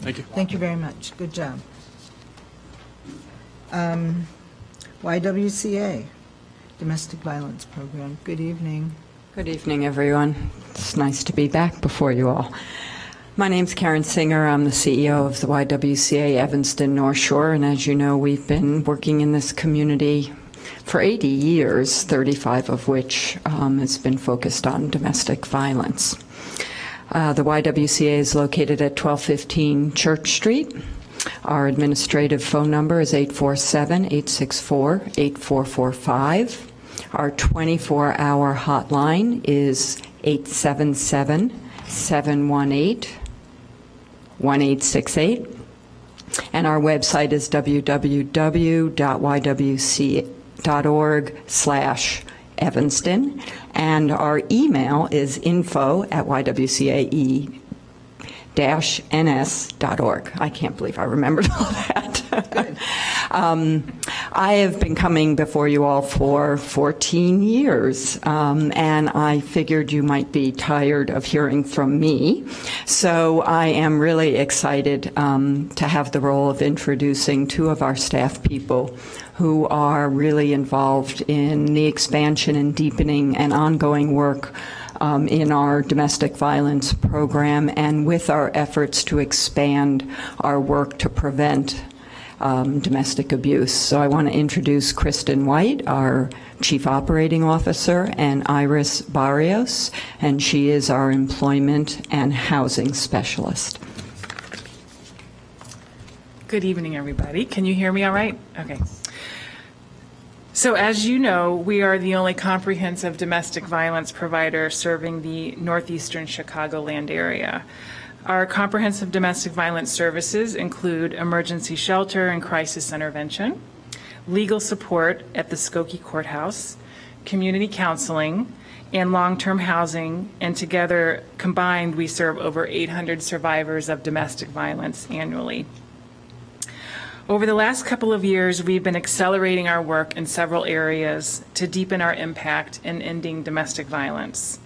Thank you. Thank you very much. Good job. YWCA, Domestic Violence Program. Good evening. Good evening, everyone. It's nice to be back before you all. My name's Karen Singer. I'm the CEO of the YWCA Evanston North Shore, and as you know, we've been working in this community for 80 years, 35 of which has been focused on domestic violence. The YWCA is located at 1215 Church Street. Our administrative phone number is 847-864-8445. Our 24-hour hotline is 877-718-1868. And our website is www.ywca.org/Evanston. And our email is info@ywca-ns.org. I can't believe I remembered all that. I have been coming before you all for 14 years, and I figured you might be tired of hearing from me. So I am really excited to have the role of introducing two of our staff people who are really involved in the expansion and deepening and ongoing work in our domestic violence program and with our efforts to expand our work to prevent domestic abuse. So I want to introduce Kristen White, our Chief Operating Officer, and Iris Barrios, and she is our Employment and Housing Specialist. Good evening, everybody. Can you hear me all right? Okay. So as you know, we are the only comprehensive domestic violence provider serving the northeastern Chicagoland area. Our comprehensive domestic violence services include emergency shelter and crisis intervention, legal support at the Skokie Courthouse, community counseling, and long-term housing, and together combined we serve over 800 survivors of domestic violence annually. Over the last couple of years, we've been accelerating our work in several areas to deepen our impact in ending domestic violence.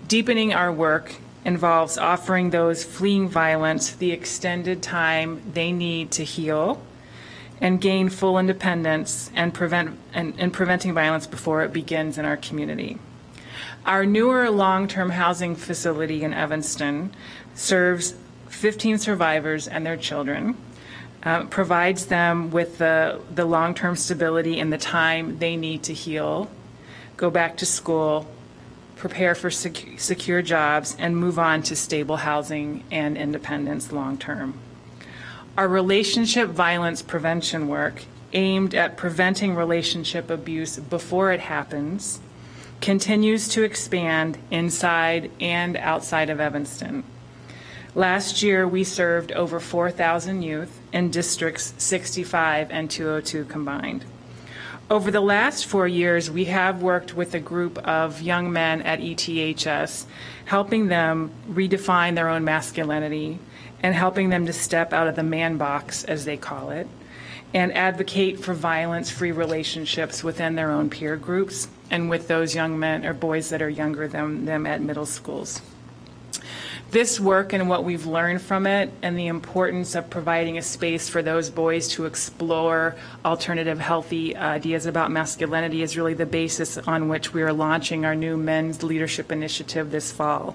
Deepening our work involves offering those fleeing violence the extended time they need to heal and gain full independence and preventing violence before it begins in our community. Our newer long-term housing facility in Evanston serves 15 survivors and their children, provides them with the long-term stability and the time they need to heal, go back to school, prepare for secure jobs, and move on to stable housing and independence long-term. Our relationship violence prevention work, aimed at preventing relationship abuse before it happens, continues to expand inside and outside of Evanston. Last year, we served over 4,000 youth in districts 65 and 202 combined. Over the last 4 years, we have worked with a group of young men at ETHS, helping them redefine their own masculinity and helping them to step out of the man box, as they call it, and advocate for violence-free relationships within their own peer groups and with those young men or boys that are younger than them at middle schools. This work and what we've learned from it and the importance of providing a space for those boys to explore alternative healthy ideas about masculinity is really the basis on which we are launching our new men's leadership initiative this fall.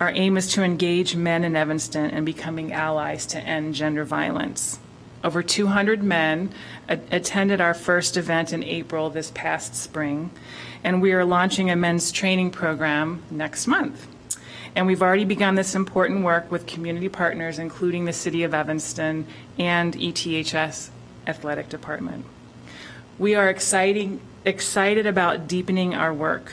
Our aim is to engage men in Evanston in becoming allies to end gender violence. Over 200 men attended our first event in April this past spring, and we are launching a men's training program next month. And we've already begun this important work with community partners, including the City of Evanston and ETHS Athletic Department. We are excited about deepening our work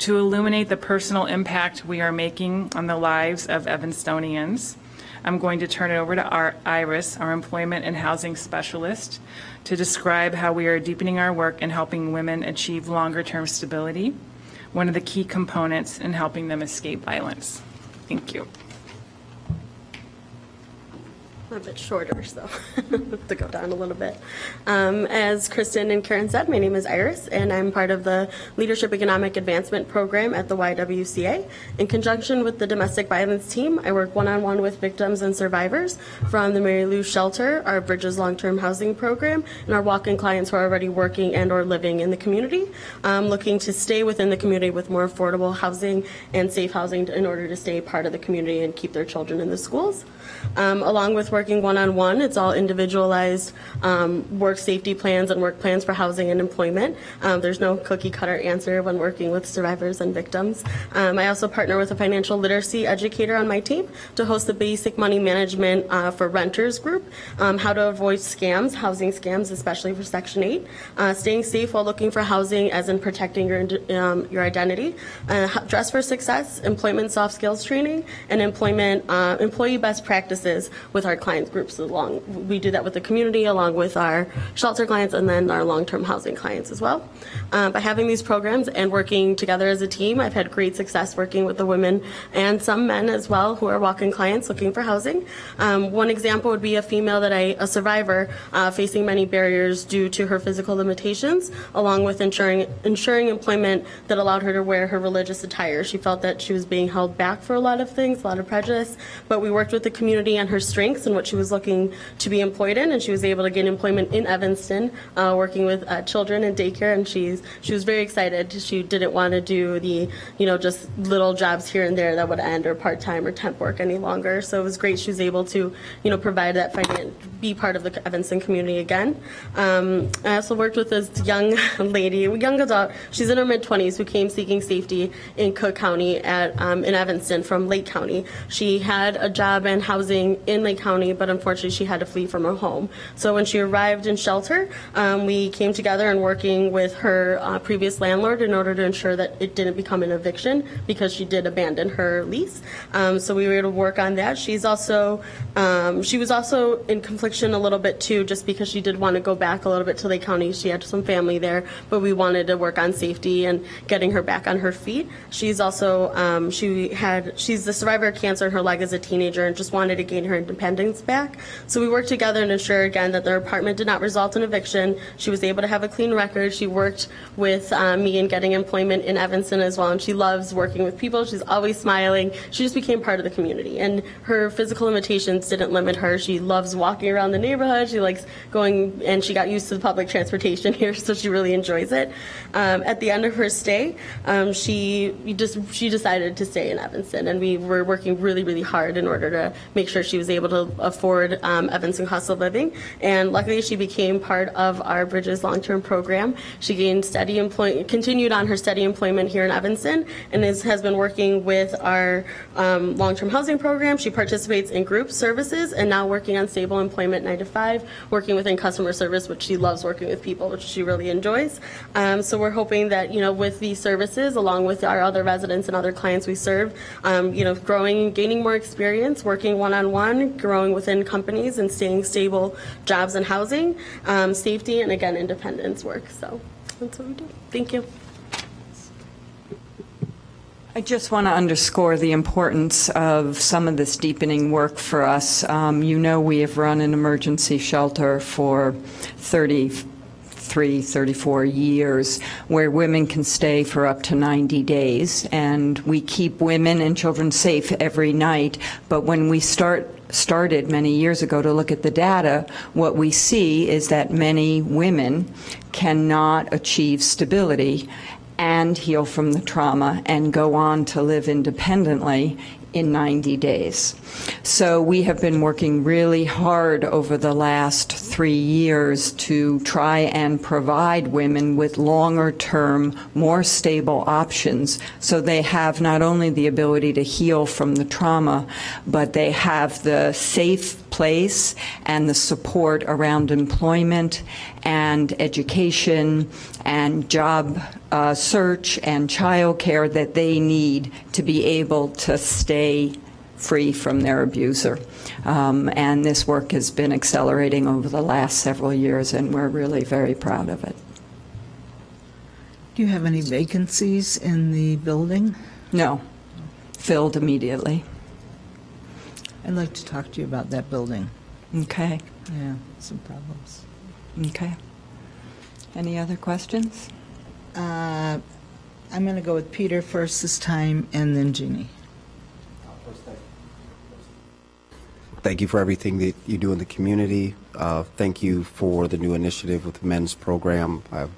to illuminate the personal impact we are making on the lives of Evanstonians. I'm going to turn it over to Iris, our Employment and Housing Specialist, to describe how we are deepening our work in helping women achieve longer-term stability, one of the key components in helping them escape violence. Thank you. A bit shorter, so to go down a little bit. As Kristen and Karen said, my name is Iris, and I'm part of the Leadership Economic Advancement Program at the YWCA. In conjunction with the Domestic Violence Team, I work one-on-one with victims and survivors from the Mary Lou Shelter, our Bridges Long-Term Housing Program, and our walk-in clients who are already working and or living in the community, looking to stay within the community with more affordable housing and safe housing in order to stay part of the community and keep their children in the schools. Along with working one-on-one, it's all individualized work safety plans and work plans for housing and employment. There's no cookie-cutter answer when working with survivors and victims. I also partner with a financial literacy educator on my team to host the basic money management for renters group, how to avoid scams, housing scams, especially for Section 8, staying safe while looking for housing as in protecting your identity, dress for success, employment soft skills training, and employee best practices with our clients client groups along. We do that with the community along with our shelter clients and then our long-term housing clients as well. By having these programs and working together as a team, I've had great success working with the women and some men as well who are walk-in clients looking for housing. One example would be a female a survivor facing many barriers due to her physical limitations, along with ensuring employment that allowed her to wear her religious attire. She felt that she was being held back for a lot of things, a lot of prejudice, but we worked with the community on her strengths and what she was looking to be employed in, and she was able to gain employment in Evanston, working with children in daycare, and she was very excited. She didn't want to do the, just little jobs here and there that would end or part-time or temp work any longer. So it was great she was able to, provide that be part of the Evanston community again. I also worked with this young lady, young adult, she's in her mid-20s, who came seeking safety in Cook County in Evanston from Lake County. She had a job and housing in Lake County, but unfortunately she had to flee from her home. So when she arrived in shelter, we came together and working with her previous landlord in order to ensure that it didn't become an eviction because she did abandon her lease. So we were able to work on that. She was also in confliction a little bit too, just because she did want to go back a little bit to Lake County. She had some family there, but we wanted to work on safety and getting her back on her feet. She's also, she's the survivor of cancer in her leg as a teenager and just wanted to gain her independence back. So we worked together and ensure again that their apartment did not result in eviction. She was able to have a clean record. She worked with me in getting employment in Evanston as well, and she loves working with people. She's always smiling. She just became part of the community, and her physical limitations didn't limit her. She loves walking around the neighborhood. She likes going, and she got used to the public transportation here, so she really enjoys it. At the end of her stay, she decided to stay in Evanston, and we were working really, really hard in order to make sure she was able to afford Evanston cost of living. And luckily, she became part of our Bridges long-term program. She gained continued on her steady employment here in Evanston, and has been working with our long-term housing program. She participates in group services and now working on stable employment 9 to 5, working within customer service, which she loves working with people, which she really enjoys. So we're hoping that, with these services, along with our other residents and other clients we serve, growing, gaining more experience, working one-on-one, growing within companies and staying stable jobs and housing, safety, and again, independence work. So that's what we do. Thank you. I just want to underscore the importance of some of this deepening work for us. We have run an emergency shelter for 34 years where women can stay for up to 90 days, and we keep women and children safe every night. But when we started many years ago to look at the data, what we see is that many women cannot achieve stability and heal from the trauma and go on to live independently in 90 days. So we have been working really hard over the last 3 years to try and provide women with longer-term, more stable options, so they have not only the ability to heal from the trauma, but they have the safe place and the support around employment and education and job search and childcare that they need to be able to stay free from their abuser. And this work has been accelerating over the last several years, and we're really very proud of it. Do you have any vacancies in the building? No. Filled immediately. I'd like to talk to you about that building. Okay. Yeah, some problems. Okay. Any other questions? I'm going to go with Peter first this time, and then Jeannie. Thank you for everything that you do in the community. Thank you for the new initiative with the men's program. I've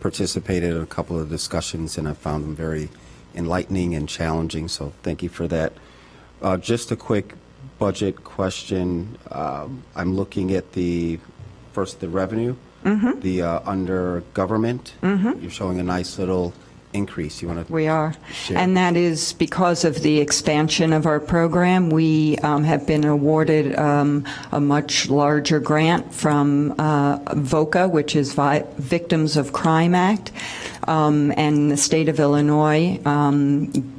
participated in a couple of discussions, and I found them very enlightening and challenging, so thank you for that. Just a quick budget question. I'm looking at the revenue, the under government. You're showing a nice little increase? You want to? We are. Share. And that is because of the expansion of our program. We have been awarded a much larger grant from VOCA, which is Victims of Crime Act. And the state of Illinois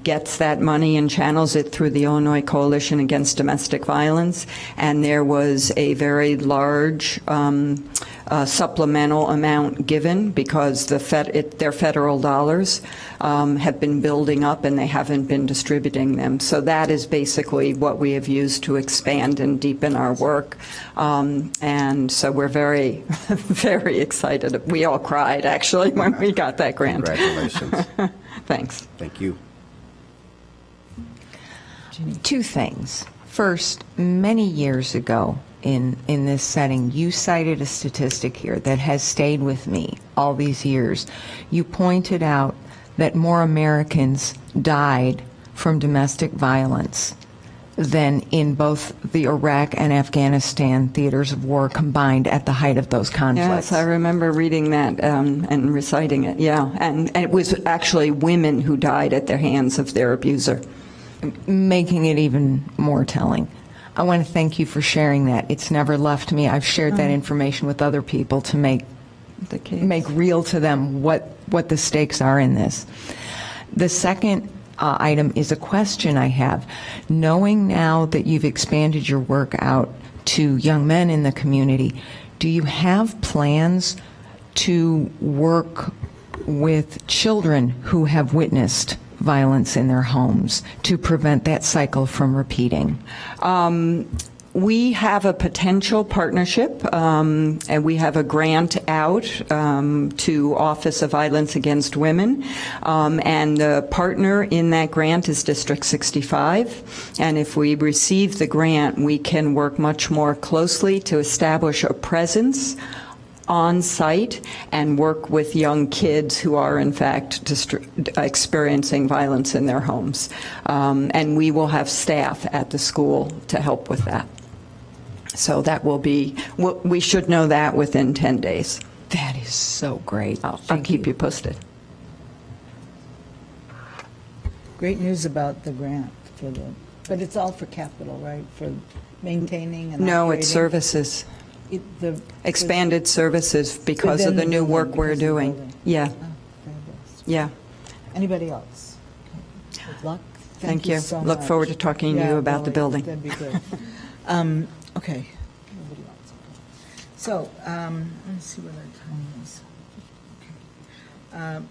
gets that money and channels it through the Illinois Coalition Against Domestic Violence. And there was a very large supplemental amount given because their federal dollars have been building up and they haven't been distributing them. So that is basically what we have used to expand and deepen our work. And so we're very, very excited. We all cried, actually, when we got that grant. Congratulations. Thanks. Thank you. Two things. First, many years ago in this setting, you cited a statistic here that has stayed with me all these years. You pointed out that more Americans died from domestic violence than in both the Iraq and Afghanistan theaters of war combined at the height of those conflicts. Yes, I remember reading that and reciting it, yeah. And it was actually women who died at the hands of their abuser. Making it even more telling. I want to thank you for sharing that. It's never left me. I've shared that information with other people to make real to them what the stakes are in this. The second item is a question I have. Knowing now that you've expanded your work out to young men in the community, do you have plans to work with children who have witnessed violence in their homes to prevent that cycle from repeating? We have a potential partnership, and we have a grant out to Office of Violence Against Women, and the partner in that grant is District 65, and if we receive the grant, we can work much more closely to establish a presence on site and work with young kids who are in fact experiencing violence in their homes. And we will have staff at the school to help with that. So that will be, we should know that within 10 days. That is so great. I'll keep you posted. Great news about the grant but it's all for capital, right? For maintaining and No, operating? it's services. Expanded services because of the new work we're doing. Yeah. Yeah. Anybody else? Okay. Good luck. Thank you. So Look much. forward to talking to you about the building. That'd be good. Okay. Nobody else. So, let's see what our time is. Okay.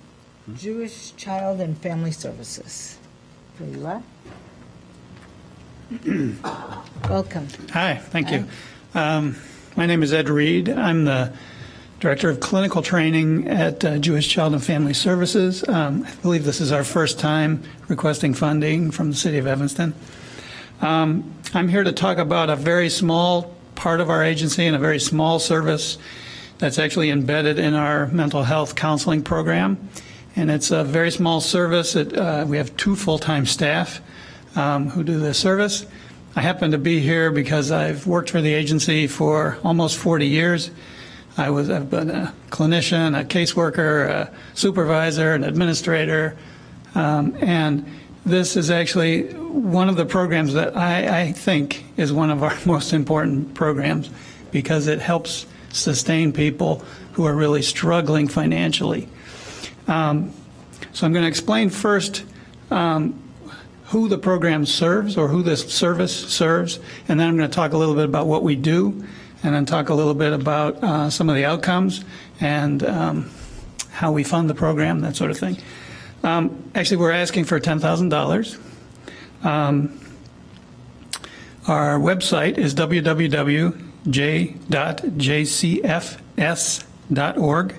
Jewish Child and Family Services. There you are. Welcome. Hi, thank you. My name is Ed Reed. I'm the Director of Clinical Training at Jewish Child and Family Services. I believe this is our first time requesting funding from the City of Evanston. I'm here to talk about a very small part of our agency and a very small service that's actually embedded in our mental health counseling program. And it's a very small service. We have 2 full-time staff who do this service. I happen to be here because I've worked for the agency for almost 40 years. I've been a clinician, a caseworker, a supervisor, an administrator, and this is actually one of the programs that I think is one of our most important programs because it helps sustain people who are really struggling financially. So I'm going to explain first who the program serves or who this service serves, and then I'm going to talk a little bit about what we do, and then talk a little bit about some of the outcomes and how we fund the program, that sort of thing. Actually, we're asking for $10,000. Our website is www.j.jcfs.org.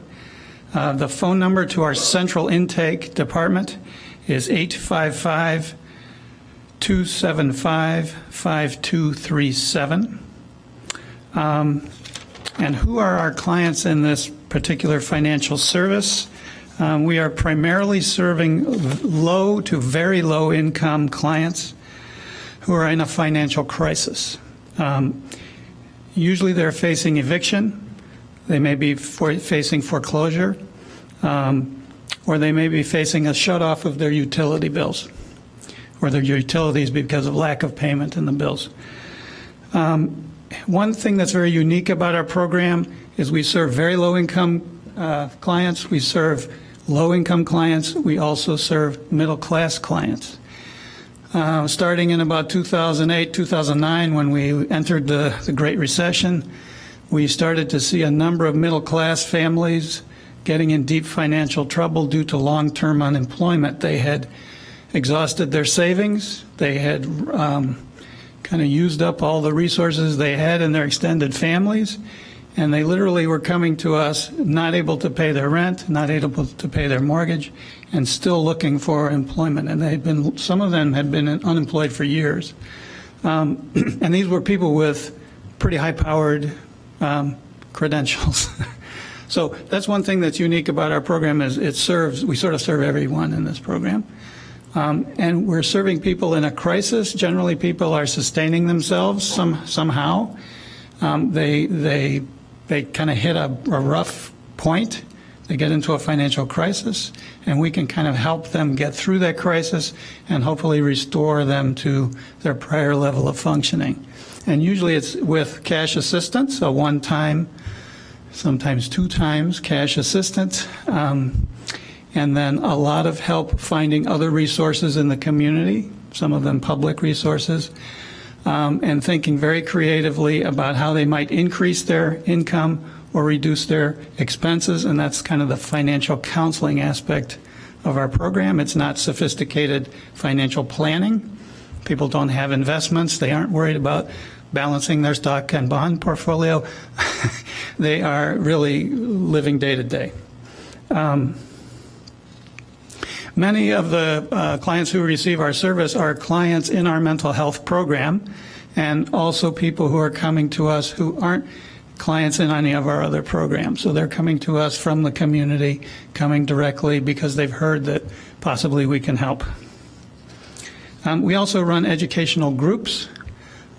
The phone number to our central intake department is 855-275-5237. And who are our clients in this particular financial service? We are primarily serving low to very low income clients who are in a financial crisis. Usually they're facing eviction. They may be facing foreclosure. or they may be facing a shut-off of their utility bills, or their utilities because of lack of payment in the bills. One thing that's very unique about our program is we serve very low-income clients, we serve low-income clients, we also serve middle-class clients. Starting in about 2008, 2009, when we entered the Great Recession, we started to see a number of middle-class families getting in deep financial trouble due to long-term unemployment. They had exhausted their savings, they had kind of used up all the resources they had in their extended families, and they literally were coming to us not able to pay their rent, not able to pay their mortgage, and still looking for employment. And some of them had been unemployed for years. And these were people with pretty high-powered credentials. So that's one thing that's unique about our program is we sort of serve everyone in this program. And we're serving people in a crisis. Generally, people are sustaining themselves somehow. They kind of hit a rough point. They get into a financial crisis, and we can kind of help them get through that crisis and hopefully restore them to their prior level of functioning. And usually it's with cash assistance, a one-time, sometimes two times cash assistance, and then a lot of help finding other resources in the community, some of them public resources, and thinking very creatively about how they might increase their income or reduce their expenses, and that's kind of the financial counseling aspect of our program. It's not sophisticated financial planning. People don't have investments. They aren't worried about balancing their stock and bond portfolio. They are really living day to day. Many of the clients who receive our service are clients in our mental health program, and also people who are coming to us who aren't clients in any of our other programs. So they're coming to us from the community, coming directly because they've heard that possibly we can help. We also run educational groups,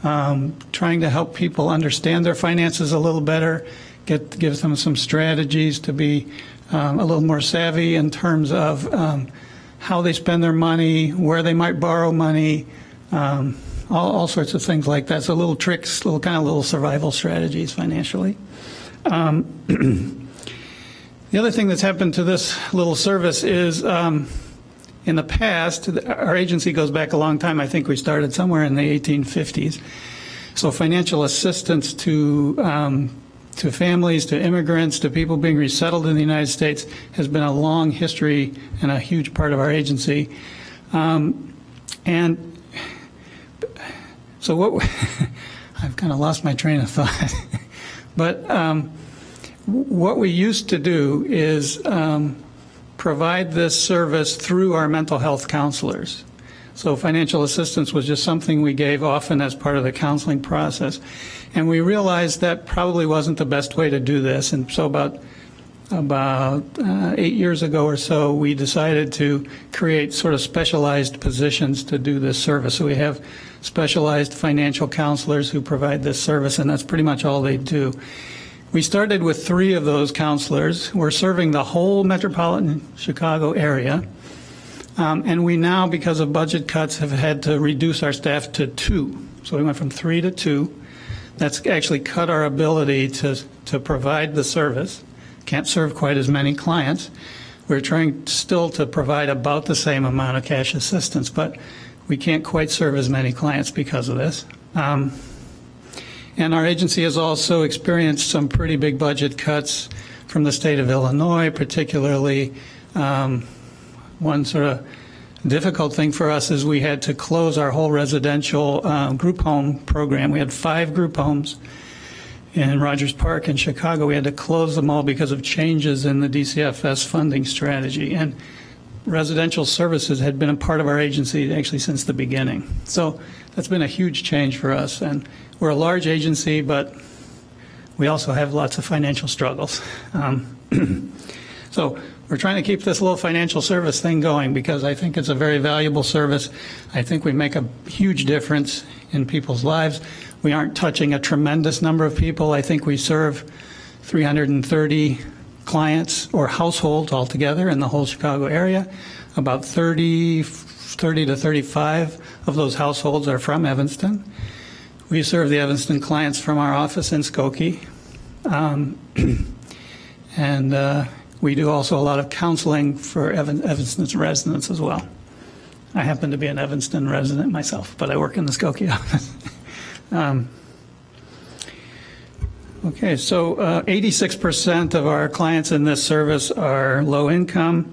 trying to help people understand their finances a little better, give them some strategies to be a little more savvy in terms of how they spend their money, where they might borrow money, all sorts of things like that. So little tricks, little survival strategies financially. The other thing that's happened to this little service is in the past, our agency goes back a long time. I think we started somewhere in the 1850s. So financial assistance to families, to immigrants, to people being resettled in the United States has been a long history and a huge part of our agency. And so I've kind of lost my train of thought. But what we used to do is provide this service through our mental health counselors. So financial assistance was just something we gave often as part of the counseling process. And we realized that probably wasn't the best way to do this. And so about 8 years ago or so, we decided to create sort of specialized positions to do this service. So we have specialized financial counselors who provide this service, and that's pretty much all they do. We started with 3 of those counselors. We're serving the whole metropolitan Chicago area. And we now, because of budget cuts, have had to reduce our staff to 2. So we went from 3 to 2. That's actually cut our ability to provide the service. Can't serve quite as many clients. We're trying still to provide about the same amount of cash assistance, but we can't quite serve as many clients because of this. And our agency has also experienced some pretty big budget cuts from the state of Illinois, particularly one sort of difficult thing for us is we had to close our whole residential group home program. We had 5 group homes in Rogers Park in Chicago. We had to close them all because of changes in the DCFS funding strategy. And residential services had been a part of our agency actually since the beginning. So that's been a huge change for us. And we're a large agency, but we also have lots of financial struggles. So we're trying to keep this little financial service thing going because I think it's a very valuable service. I think we make a huge difference in people's lives. We aren't touching a tremendous number of people. I think we serve 330 clients or households altogether in the whole Chicago area. About 30 to 35 of those households are from Evanston. We serve the Evanston clients from our office in Skokie. And we do also a lot of counseling for Evanston's residents as well. I happen to be an Evanston resident myself, but I work in the Skokie office. Okay, so 86% of our clients in this service are low income.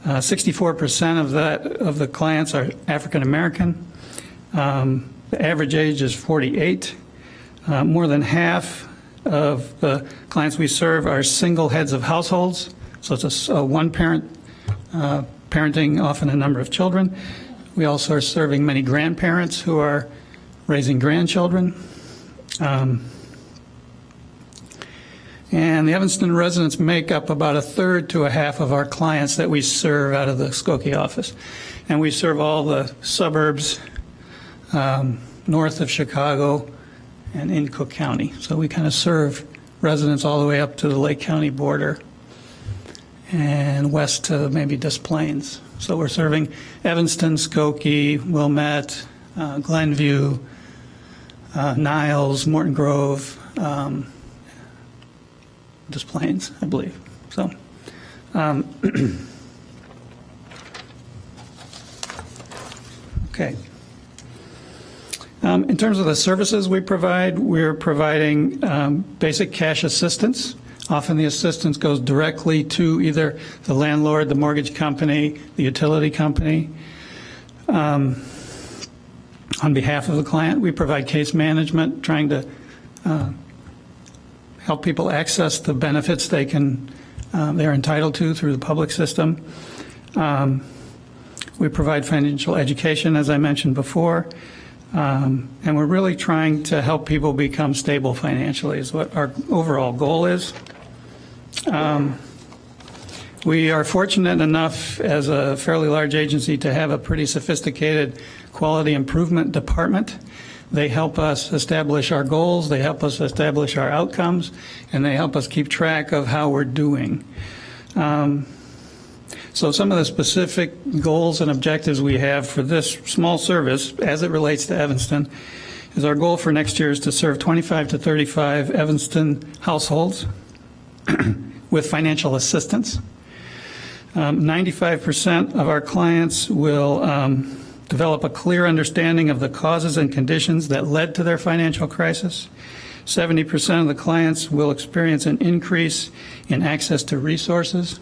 64% of the clients are African American. The average age is 48. More than half of the clients we serve are single heads of households. So it's a one-parent parenting often a number of children. We also are serving many grandparents who are raising grandchildren. And the Evanston residents make up about a third to a half of our clients that we serve out of the Skokie office. And we serve all the suburbs north of Chicago and in Cook County. So we kind of serve residents all the way up to the Lake County border and west to maybe Des Plaines. So we're serving Evanston, Skokie, Wilmette, Glenview, Niles, Morton Grove, Des Plaines, I believe. So, okay. In terms of the services we provide, we're providing basic cash assistance. Often the assistance goes directly to either the landlord, the mortgage company, the utility company. On behalf of the client, we provide case management, trying to help people access the benefits they're entitled to through the public system. We provide financial education, as I mentioned before. And we're really trying to help people become stable financially is what our overall goal is. We are fortunate enough as a fairly large agency to have a pretty sophisticated quality improvement department. They help us establish our goals, they help us establish our outcomes, and they help us keep track of how we're doing. So some of the specific goals and objectives we have for this small service as it relates to Evanston is our goal for next year is to serve 25 to 35 Evanston households with financial assistance. 95% of our clients will develop a clear understanding of the causes and conditions that led to their financial crisis. 70% of the clients will experience an increase in access to resources.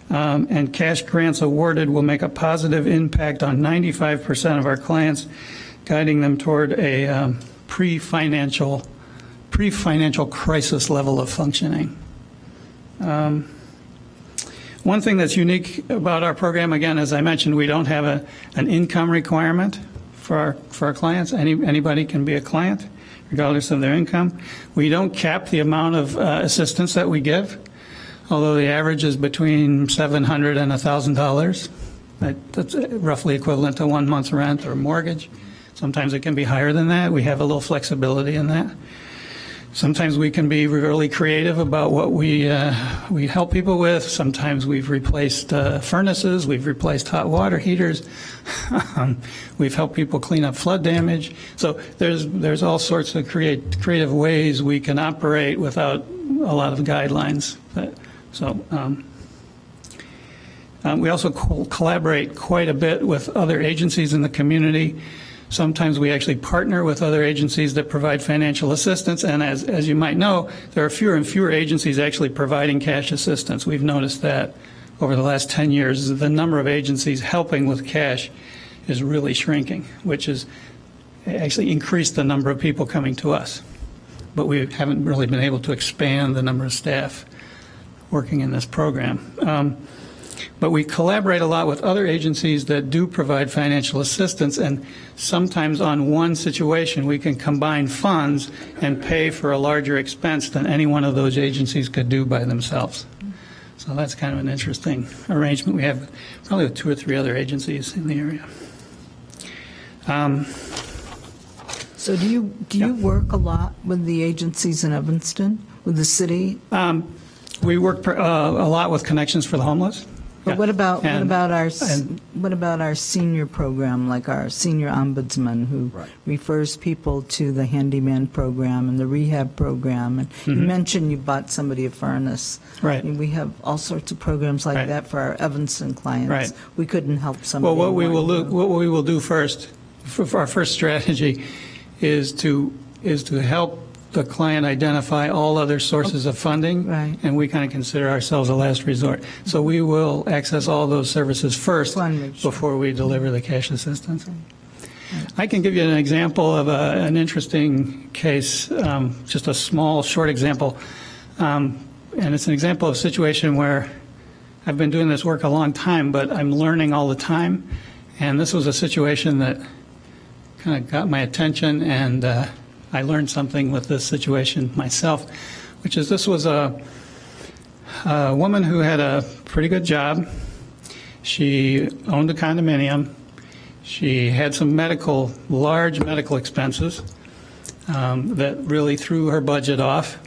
And cash grants awarded will make a positive impact on 95% of our clients, guiding them toward a pre-financial crisis level of functioning. One thing that's unique about our program, again, as I mentioned, we don't have an income requirement for our clients. Anybody can be a client, regardless of their income. We don't cap the amount of assistance that we give, although the average is between $700 and $1,000. That's roughly equivalent to 1 month's rent or mortgage. Sometimes it can be higher than that. We have a little flexibility in that. Sometimes we can be really creative about what we help people with. Sometimes we've replaced furnaces, we've replaced hot water heaters, we've helped people clean up flood damage. So there's all sorts of creative ways we can operate without a lot of guidelines. We also collaborate quite a bit with other agencies in the community. Sometimes we actually partner with other agencies that provide financial assistance, and as you might know, there are fewer and fewer agencies actually providing cash assistance. We've noticed that over the last 10 years, the number of agencies helping with cash is really shrinking, which has actually increased the number of people coming to us. But we haven't really been able to expand the number of staff working in this program. But we collaborate a lot with other agencies that do provide financial assistance, and sometimes on one situation we can combine funds and pay for a larger expense than any one of those agencies could do by themselves. So that's kind of an interesting arrangement. We have probably 2 or 3 other agencies in the area. So do you work a lot with the agencies in Evanston, with the city? We work a lot with Connections for the Homeless. But Yeah. what about And- what about our senior program, like our senior ombudsman who Right. refers people to the handyman program and the rehab program? And you mentioned you bought somebody a furnace. Right. And we have all sorts of programs like Right. that for our Evanston clients. Right. We couldn't help somebody. Well, what we more. will do first, for our first strategy, is to help the client identify all other sources of funding, Right. and we kind of consider ourselves a last resort. So we will access all those services first Wanna make sure. before we deliver the cash assistance. I can give you an example of an interesting case, just a small, short example, and it's an example of a situation where I've been doing this work a long time, but I'm learning all the time, and this was a situation that kind of got my attention, and I learned something with this situation myself, which is this was a woman who had a pretty good job. She owned a condominium. She had some large medical expenses that really threw her budget off.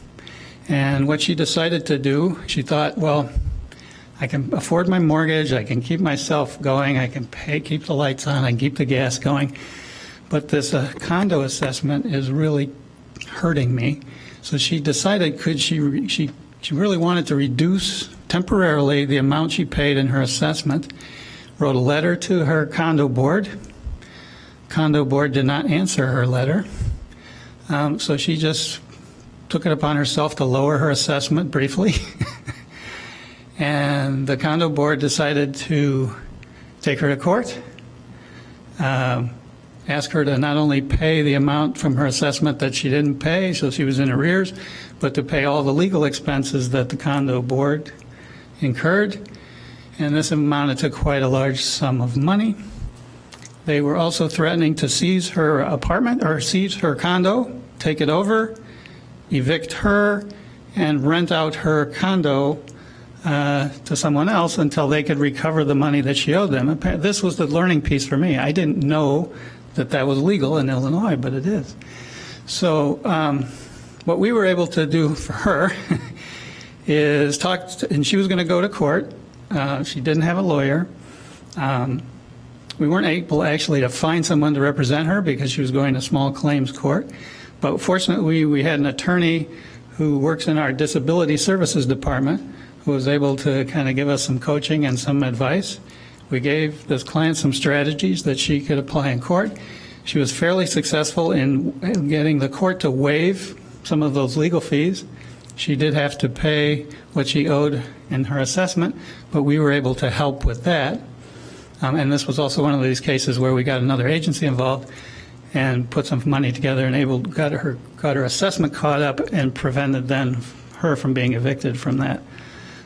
And what she decided to do, she thought, well, I can afford my mortgage, I can keep myself going, I can keep the lights on, I can keep the gas going. But this condo assessment is really hurting me. So she decided she really wanted to reduce temporarily the amount she paid in her assessment, wrote a letter to her condo board. Condo board did not answer her letter. So she just took it upon herself to lower her assessment briefly. And the condo board decided to take her to court. Ask her to not only pay the amount from her assessment that she didn't pay, so she was in arrears, but to pay all the legal expenses that the condo board incurred. And this amounted to quite a large sum of money. They were also threatening to seize her apartment or seize her condo, take it over, evict her, and rent out her condo to someone else until they could recover the money that she owed them. This was the learning piece for me. I didn't know that was legal in Illinois, but it is. So what we were able to do for her is and she was going to go to court. She didn't have a lawyer. We weren't able actually to find someone to represent her because she was going to small claims court. But fortunately, we had an attorney who works in our disability services department who was able to kind of give us some coaching and some advice. We gave this client some strategies that she could apply in court. She was fairly successful in getting the court to waive some of those legal fees. She did have to pay what she owed in her assessment, but we were able to help with that. And this was also one of these cases where we got another agency involved and put some money together and got her assessment caught up and prevented then her from being evicted from that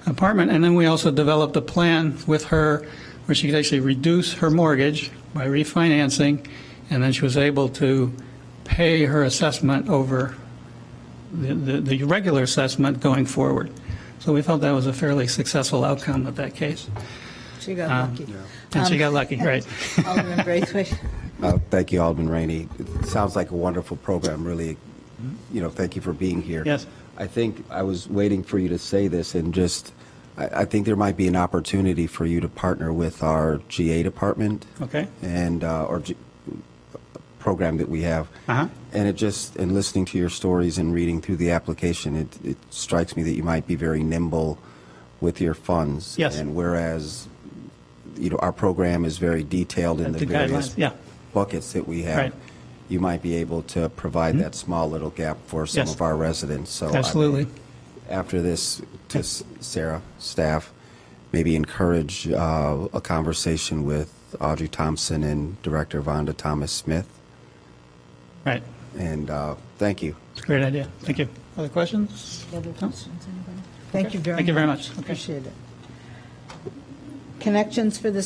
apartment. And then we also developed a plan with her where she could actually reduce her mortgage by refinancing, and then she was able to pay her assessment over the regular assessment going forward. So we felt that was a fairly successful outcome of that case. She got lucky. And she got lucky, right. Alderman Braithwaite. Thank you, Alderman Rainey. It sounds like a wonderful program, really. Thank you for being here. Yes. I think I was waiting for you to say this, and I think there might be an opportunity for you to partner with our GA department. Okay. And program that we have. Uh-huh. And in listening to your stories and reading through the application, it strikes me that you might be very nimble with your funds. Yes. And whereas, our program is very detailed in the various buckets that we have. Right. You might be able to provide that small little gap for some Yes. of our residents. So Absolutely. After this, to Sarah, staff, maybe encourage a conversation with Audrey Thompson and Director Vonda Thomas-Smith. Right. And thank you. It's a great idea. Thank you. Other questions? Other questions, anybody? Thank you very much. Thank you very much. Okay. Appreciate it. Connections for the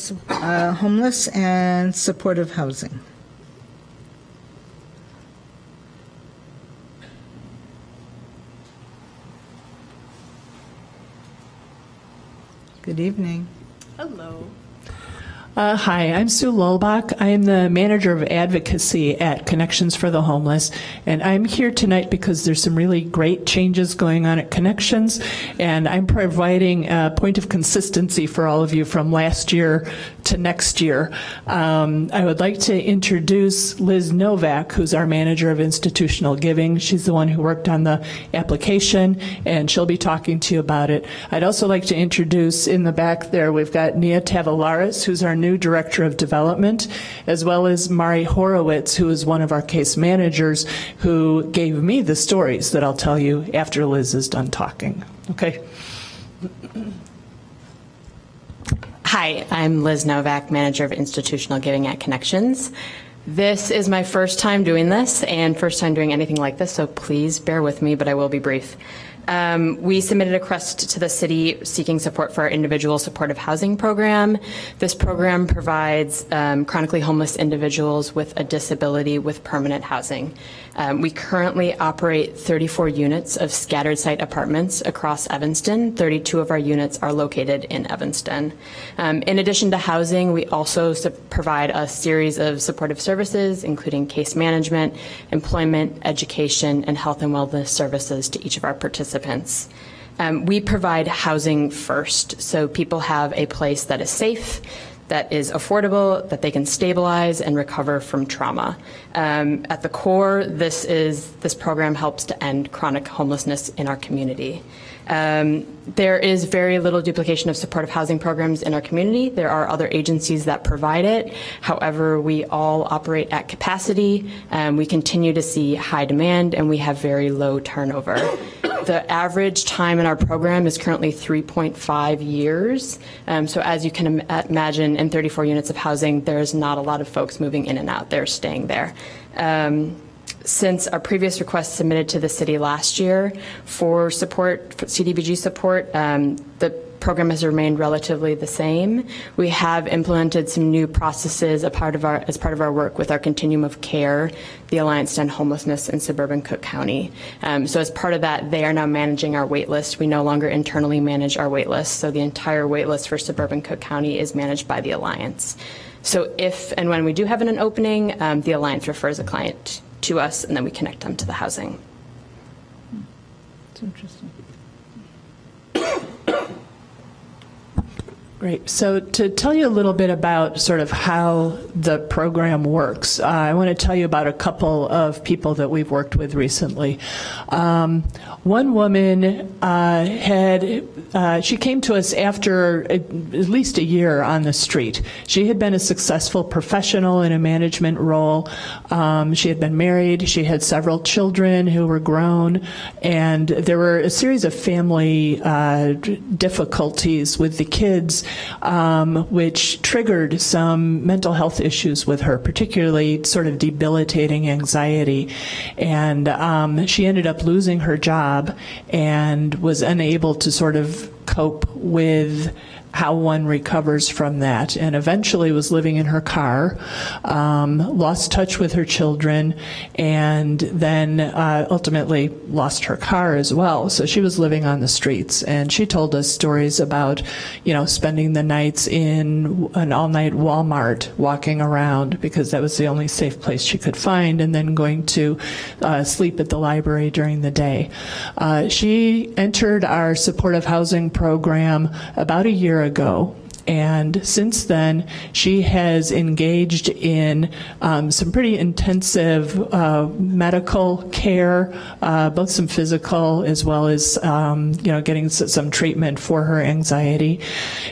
homeless and supportive housing. Good evening. Hello. Hi, I'm Sue Lulbach. I'm the manager of advocacy at Connections for the Homeless, and I'm here tonight because there's some really great changes going on at Connections, and I'm providing a point of consistency for all of you from last year to next year. I would like to introduce Liz Novak, who's our manager of institutional giving. She's the one who worked on the application, and she'll be talking to you about it. I'd also like to introduce in the back there, we've got Nia Tavalaris, who's our new director of development, as well as Mari Horowitz, who is one of our case managers, who gave me the stories that I'll tell you after Liz is done talking. Okay. Hi, I'm Liz Novak, manager of institutional giving at Connections. This is my first time doing this and first time doing anything like this, so please bear with me, but I will be brief. We submitted a request to the city seeking support for our individual supportive housing program. This program provides chronically homeless individuals with a disability with permanent housing. We currently operate 34 units of scattered site apartments across Evanston. 32 of our units are located in Evanston. In addition to housing, we also provide a series of supportive services, including case management, employment, education, and health and wellness services to each of our participants. We provide housing first, so people have a place that is safe, that is affordable, that they can stabilize and recover from trauma. At the core, this program helps to end chronic homelessness in our community. There is very little duplication of supportive housing programs in our community. There are other agencies that provide it. However, we all operate at capacity. We continue to see high demand, and we have very low turnover. The average time in our program is currently 3.5 years. So as you can imagine, in 34 units of housing, there's not a lot of folks moving in and out. They're staying there. Since our previous request submitted to the city last year for support, for CDBG support, the program has remained relatively the same. We have implemented some new processes as part of our work with our Continuum of Care, the Alliance to End Homelessness in suburban Cook County. So as part of that, they are now managing our wait list. We no longer internally manage our wait list, so the entire wait list for suburban Cook County is managed by the Alliance. So if and when we do have an opening, the Alliance refers a client to us, and then we connect them to the housing. That's interesting. Great. So to tell you a little bit about sort of how the program works, I want to tell you about a couple of people that we've worked with recently. One woman she came to us after at least a year on the street. She had been a successful professional in a management role. She had been married. She had several children who were grown, and there were a series of family difficulties with the kids, which triggered some mental health issues with her, particularly sort of debilitating anxiety. And she ended up losing her job and was unable to sort of cope with how one recovers from that, and eventually was living in her car, lost touch with her children, and then ultimately lost her car as well. So she was living on the streets, and she told us stories about, spending the nights in an all-night Walmart, walking around because that was the only safe place she could find, and then going to sleep at the library during the day. She entered our supportive housing program about a year ago, and since then she has engaged in some pretty intensive medical care, both some physical as well as getting some treatment for her anxiety.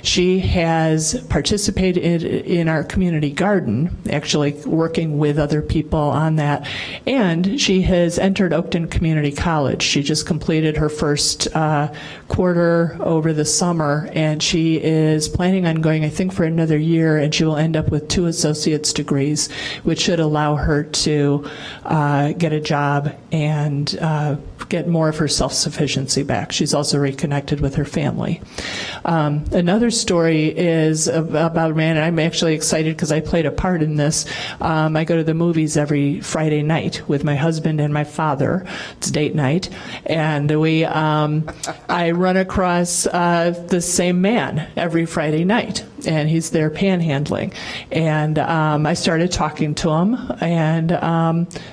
She has participated in our community garden, actually working with other people on that, and she has entered Oakton Community College. She just completed her first quarter over the summer, and she is planning on going, I think, for another year, and she will end up with 2 associate's degrees, which should allow her to get a job and get more of her self-sufficiency back. She's also reconnected with her family. Another story is about a man, and I'm actually excited because I played a part in this. I go to the movies every Friday night with my husband and my father. It's date night, and I run across the same man every Friday night. night, and he's there panhandling. And I started talking to him, and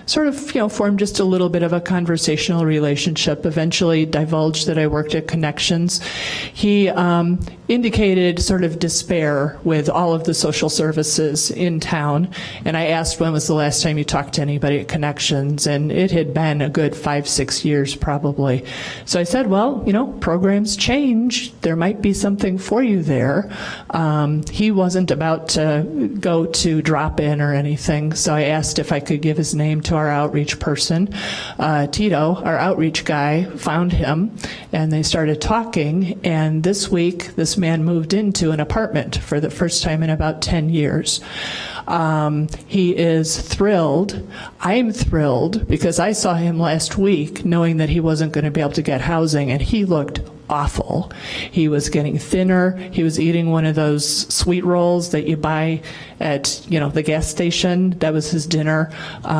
sort of, formed just a little bit of a conversational relationship. Eventually divulged that I worked at Connections. He indicated sort of despair with all of the social services in town, and I asked when was the last time you talked to anybody at Connections, and it had been a good 5-6 years probably. So I said, well, programs change. There might be something for you there. He wasn't about to go to drop in or anything, so I asked if I could give his name to our outreach person. Tito, our outreach guy, found him, and they started talking, and this week this man moved into an apartment for the first time in about 10 years. He is thrilled. I'm thrilled because I saw him last week knowing that he wasn't going to be able to get housing, and he looked awful. He was getting thinner. He was eating one of those sweet rolls that you buy at, the gas station. That was his dinner. He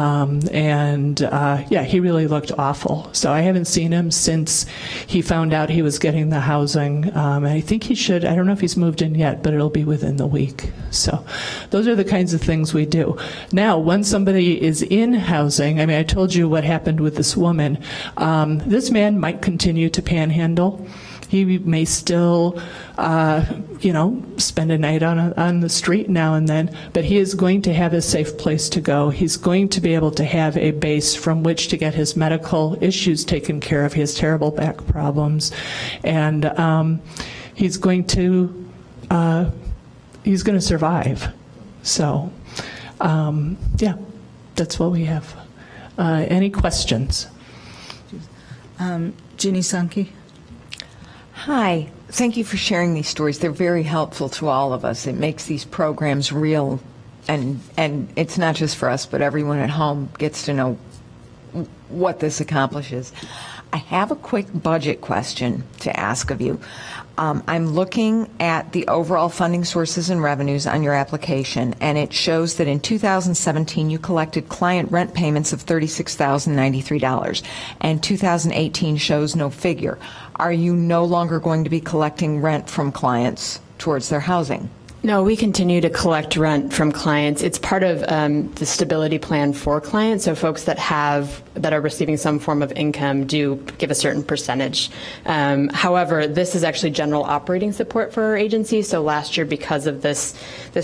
really looked awful. So I haven't seen him since he found out he was getting the housing. I think he should, I don't know if he's moved in yet, but it'll be within the week. So those are the kinds of things we do. Now, when somebody is in housing, I told you what happened with this woman. This man might continue to panhandle. He may still, spend a night on the street now and then, but he is going to have a safe place to go. He's going to be able to have a base from which to get his medical issues taken care of. He has terrible back problems, and he's going to survive. So, that's what we have. Any questions? Jeannie Sankey. Hi. Thank you for sharing these stories. They're very helpful to all of us. It makes these programs real, and it's not just for us, but everyone at home gets to know what this accomplishes. I have a quick budget question to ask of you. I'm looking at the overall funding sources and revenues on your application, and it shows that in 2017 you collected client rent payments of $36,093, and 2018 shows no figure. Are you no longer going to be collecting rent from clients towards their housing? No, we continue to collect rent from clients. It's part of the stability plan for clients. So folks that are receiving some form of income do give a certain percentage. However, this is actually general operating support for our agency. So last year, because of this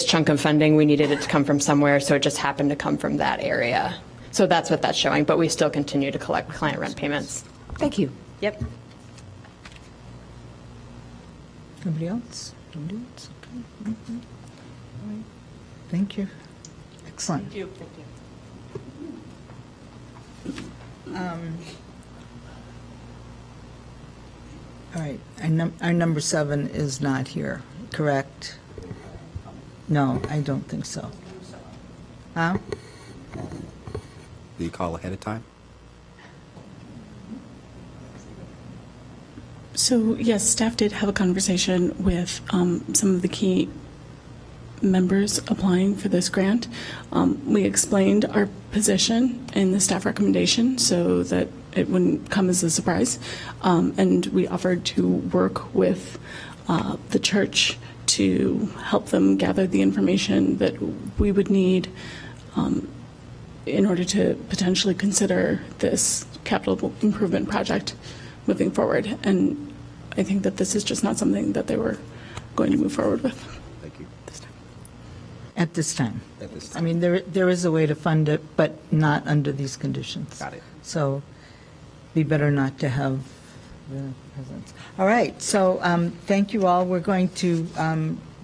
chunk of funding, we needed it to come from somewhere. So it just happened to come from that area. So that's what that's showing. But we still continue to collect client rent payments. Thank you. Yep. Nobody else? Nobody else? Okay. Mm-hmm. All right. Thank you. Excellent. Thank you. All right. Our number 7 is not here, correct? No, I don't think so. Huh? Do you call ahead of time? So yes, staff did have a conversation with some of the key members applying for this grant. We explained our position in the staff recommendation so that it wouldn't come as a surprise, and we offered to work with the church to help them gather the information that we would need in order to potentially consider this capital improvement project moving forward. And I think that this is just not something that they were going to move forward with. Thank you. At this time. At this time. I mean, there is a way to fund it, but not under these conditions. Got it. So be better not to have the presence. All right, so thank you all. We're going to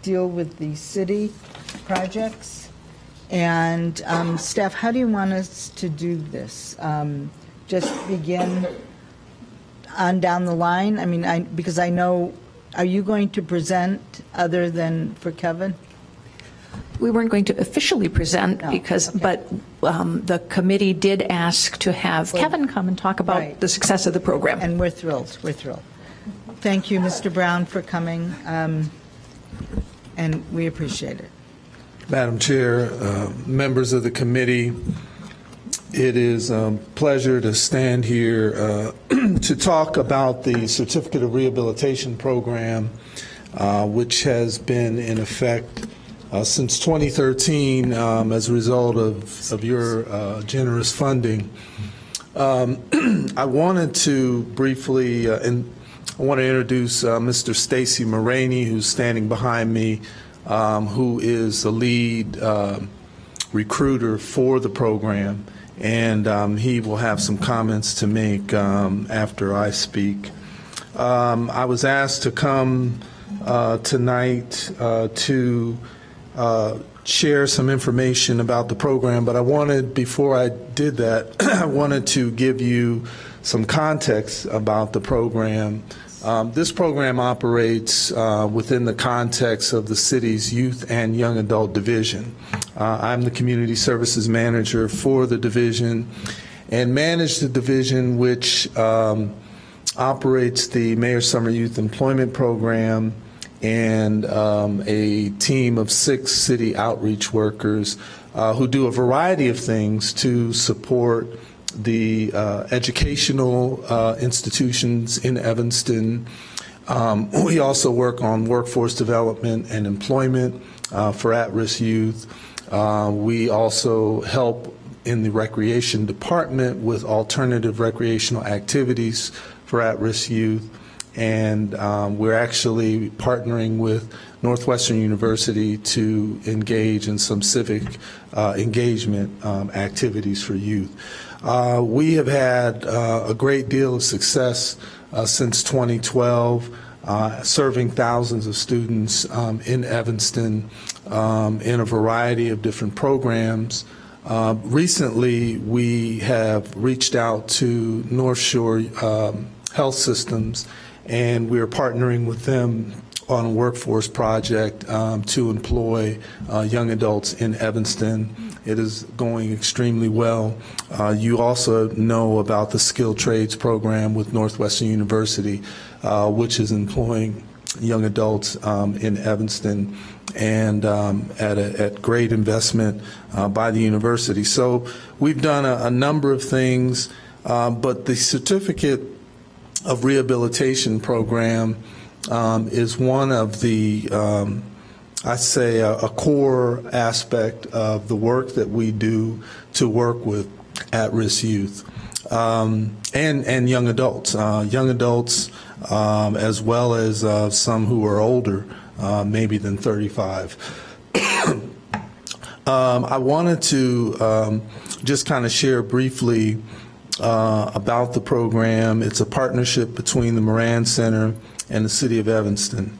deal with the city projects. And staff, how do you want us to do this? Just begin on down the line? I mean, because I know, are you going to present other than for Kevin? We weren't going to officially present but the committee did ask to have Kevin come and talk about the success of the program. And we're thrilled. We're thrilled. Thank you, Mr. Brown, for coming, and we appreciate it. Madam Chair, members of the committee, it is a pleasure to stand here to talk about the Certificate of Rehabilitation Program which has been in effect since 2013 as a result of your generous funding. I wanted to briefly, I want to introduce Mr. Stacy Mulroney, who's standing behind me, who is the lead recruiter for the program, and he will have some comments to make after I speak. I was asked to come tonight to share some information about the program, but I wanted, before I did that, I wanted to give you some context about the program. This program operates within the context of the city's Youth and Young Adult Division. I'm the Community Services Manager for the division and manage the division which operates the Mayor Summer Youth Employment Program and a team of 6 city outreach workers who do a variety of things to support the educational institutions in Evanston. We also work on workforce development and employment for at-risk youth. We also help in the recreation department with alternative recreational activities for at-risk youth. And we're actually partnering with Northwestern University to engage in some civic engagement activities for youth. We have had a great deal of success since 2012, serving thousands of students in Evanston in a variety of different programs. Recently, we have reached out to North Shore Health Systems, and we're partnering with them on a workforce project to employ young adults in Evanston. It is going extremely well. You also know about the skilled trades program with Northwestern University, which is employing young adults in Evanston and at great investment by the university. So we've done a number of things, but the certificate of rehabilitation program is one of the, I'd say, a core aspect of the work that we do to work with at-risk youth and young adults. Young adults as well as some who are older, maybe than 35. I wanted to just kind of share briefly about the program. It's a partnership between the Moran Center and the City of Evanston.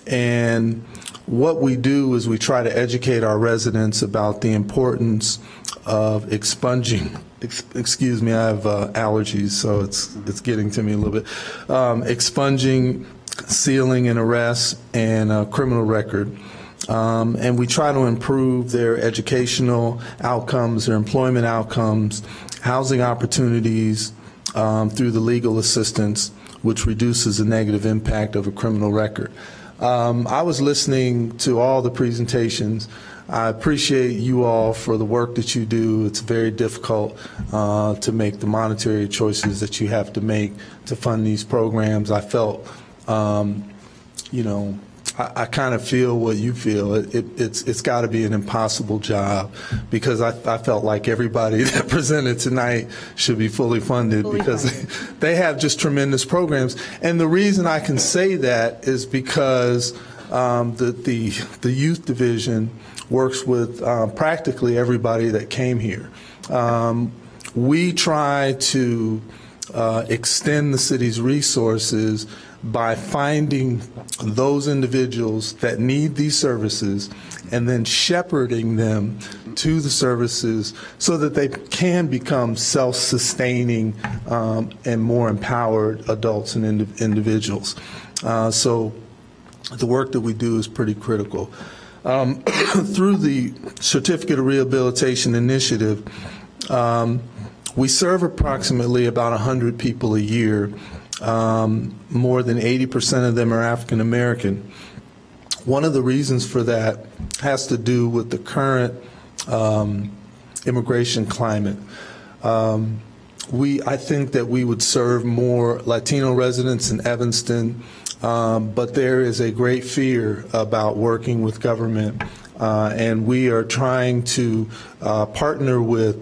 And what we do is we try to educate our residents about the importance of expunging. Excuse me, I have allergies, so it's getting to me a little bit. Expunging, sealing an arrest, and a criminal record. And we try to improve their educational outcomes, their employment outcomes, housing opportunities through the legal assistance, which reduces the negative impact of a criminal record. I was listening to all the presentations. I appreciate you all for the work that you do. It's very difficult to make the monetary choices that you have to make to fund these programs. I felt, you know, I kind of feel what you feel. It's got to be an impossible job, because I felt like everybody that presented tonight should be fully funded because they have just tremendous programs. And the reason I can say that is because the youth division works with practically everybody that came here. We try to extend the city's resources by finding those individuals that need these services and then shepherding them to the services so that they can become self-sustaining and more empowered adults and individuals. So the work that we do is pretty critical. Through the Certificate of Rehabilitation Initiative, we serve approximately about 100 people a year. More than 80% of them are African American. One of the reasons for that has to do with the current immigration climate. I think that we would serve more Latino residents in Evanston but there is a great fear about working with government, and we are trying to partner with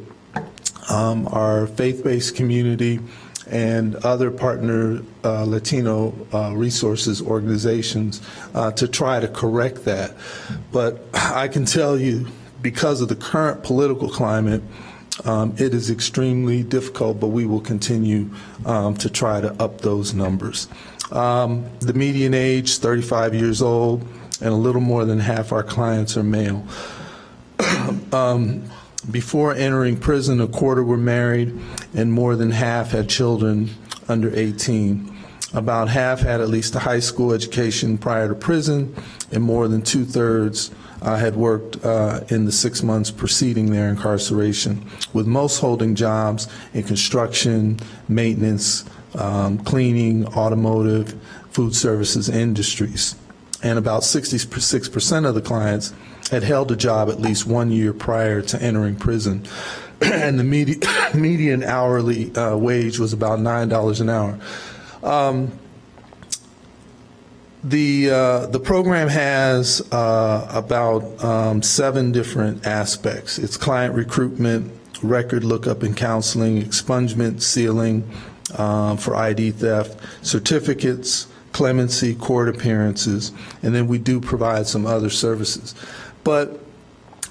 our faith-based community and other partner Latino resources organizations to try to correct that. But I can tell you, because of the current political climate, it is extremely difficult, but we will continue to try to up those numbers. The median age, 35 years old, and a little more than half our clients are male. Before entering prison, a quarter were married, and more than half had children under 18. About half had at least a high school education prior to prison, and more than 2/3 had worked in the 6 months preceding their incarceration, with most holding jobs in construction, maintenance, cleaning, automotive, food services industries. And about 66% of the clients had held a job at least 1 year prior to entering prison. And the median hourly wage was about $9 an hour. The program has about 7 different aspects. It's client recruitment, record lookup and counseling, expungement, sealing for ID theft, certificates, clemency, court appearances, and then we do provide some other services. But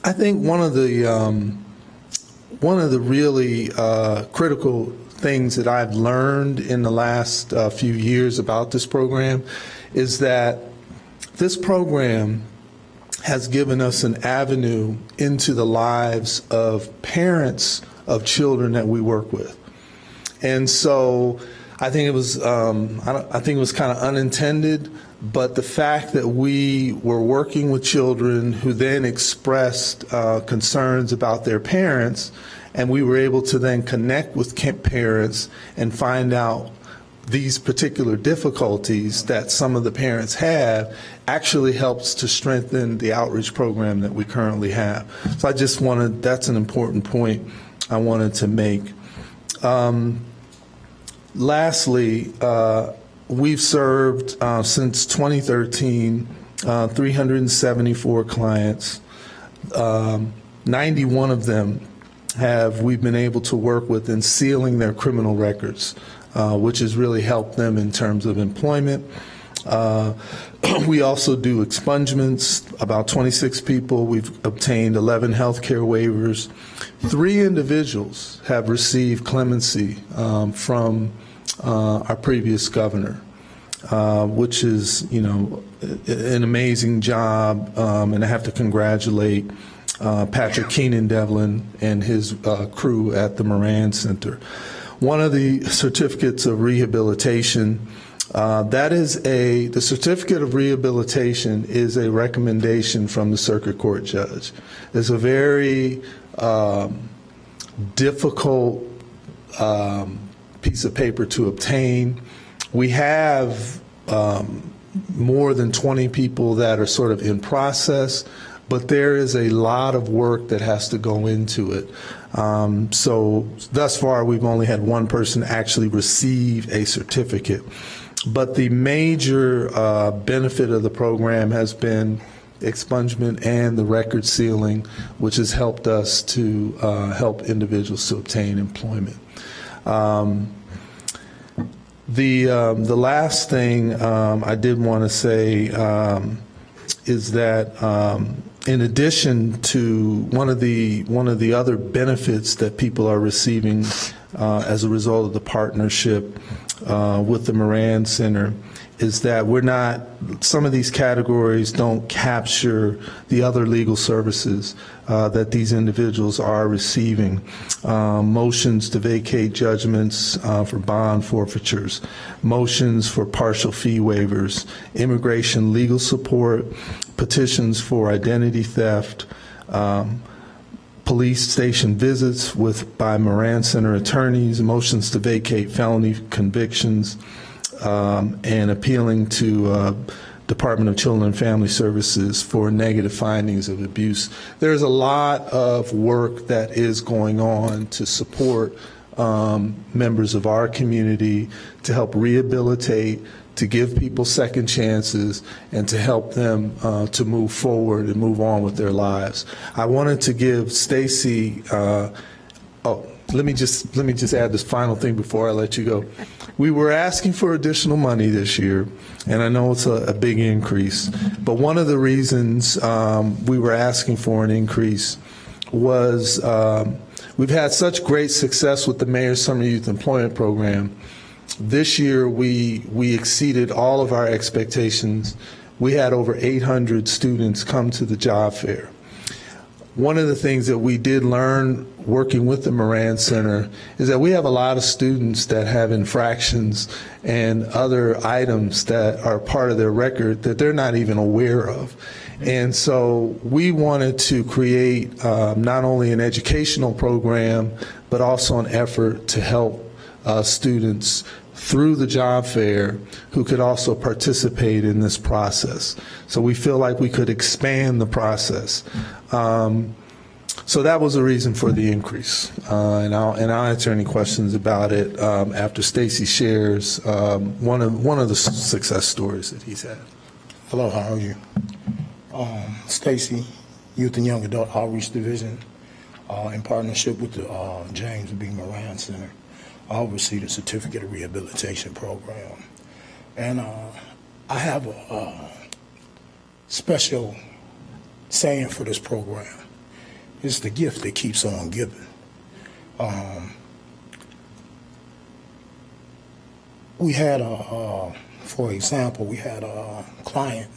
I think one of the really critical things that I've learned in the last few years about this program is that this program has given us an avenue into the lives of parents of children that we work with. And so I think it was I think it was kind of unintended, but the fact that we were working with children who then expressed concerns about their parents, and we were able to then connect with parents and find out these particular difficulties that some of the parents have, actually helps to strengthen the outreach program that we currently have. So I just wanted, that's an important point I wanted to make. Lastly, we've served since 2013 374 clients. 91 of them we've been able to work with in sealing their criminal records, which has really helped them in terms of employment. We also do expungements, about 26 people. We've obtained 11 healthcare waivers. 3 individuals have received clemency from our previous governor, which is, you know, an amazing job, and I have to congratulate Patrick Keenan Devlin and his crew at the Moran Center. One of the certificates of rehabilitation, the certificate of rehabilitation is a recommendation from the circuit court judge. It's a very difficult piece of paper to obtain. We have more than 20 people that are sort of in process, but there is a lot of work that has to go into it. So thus far, we've only had one person actually receive a certificate. But the major benefit of the program has been expungement and the record sealing, which has helped us to help individuals to obtain employment. The last thing I did want to say is that in addition to one of the other benefits that people are receiving as a result of the partnership with the Moran Center is that some of these categories don't capture the other legal services that these individuals are receiving. Motions to vacate judgments for bond forfeitures, motions for partial fee waivers, immigration legal support, petitions for identity theft, police station visits by Moran Center attorneys, motions to vacate felony convictions, and appealing to Department of Children and Family Services for negative findings of abuse. There's a lot of work that is going on to support members of our community to help rehabilitate, to give people second chances, and to help them to move forward and move on with their lives. I wanted to give Stacy, let me just add this final thing before I let you go. We were asking for additional money this year, and I know it's a big increase, but one of the reasons we were asking for an increase was we've had such great success with the Mayor's Summer Youth Employment Program. This year we exceeded all of our expectations. We had over 800 students come to the job fair. One of the things that we did learn working with the Moran Center is that we have a lot of students that have infractions and other items that are part of their record that they're not even aware of. And so we wanted to create not only an educational program, but also an effort to help students through the job fair who could also participate in this process. So we feel like we could expand the process. So that was the reason for the increase. And I'll answer any questions about it after Stacy shares one of the success stories that he's had. Hello, how are you? Stacy, Youth and Young Adult Outreach Division, in partnership with the James B. Moran Center. I oversee the Certificate of Rehabilitation Program. And I have a special saying for this program. It's the gift that keeps on giving. We had for example, we had a client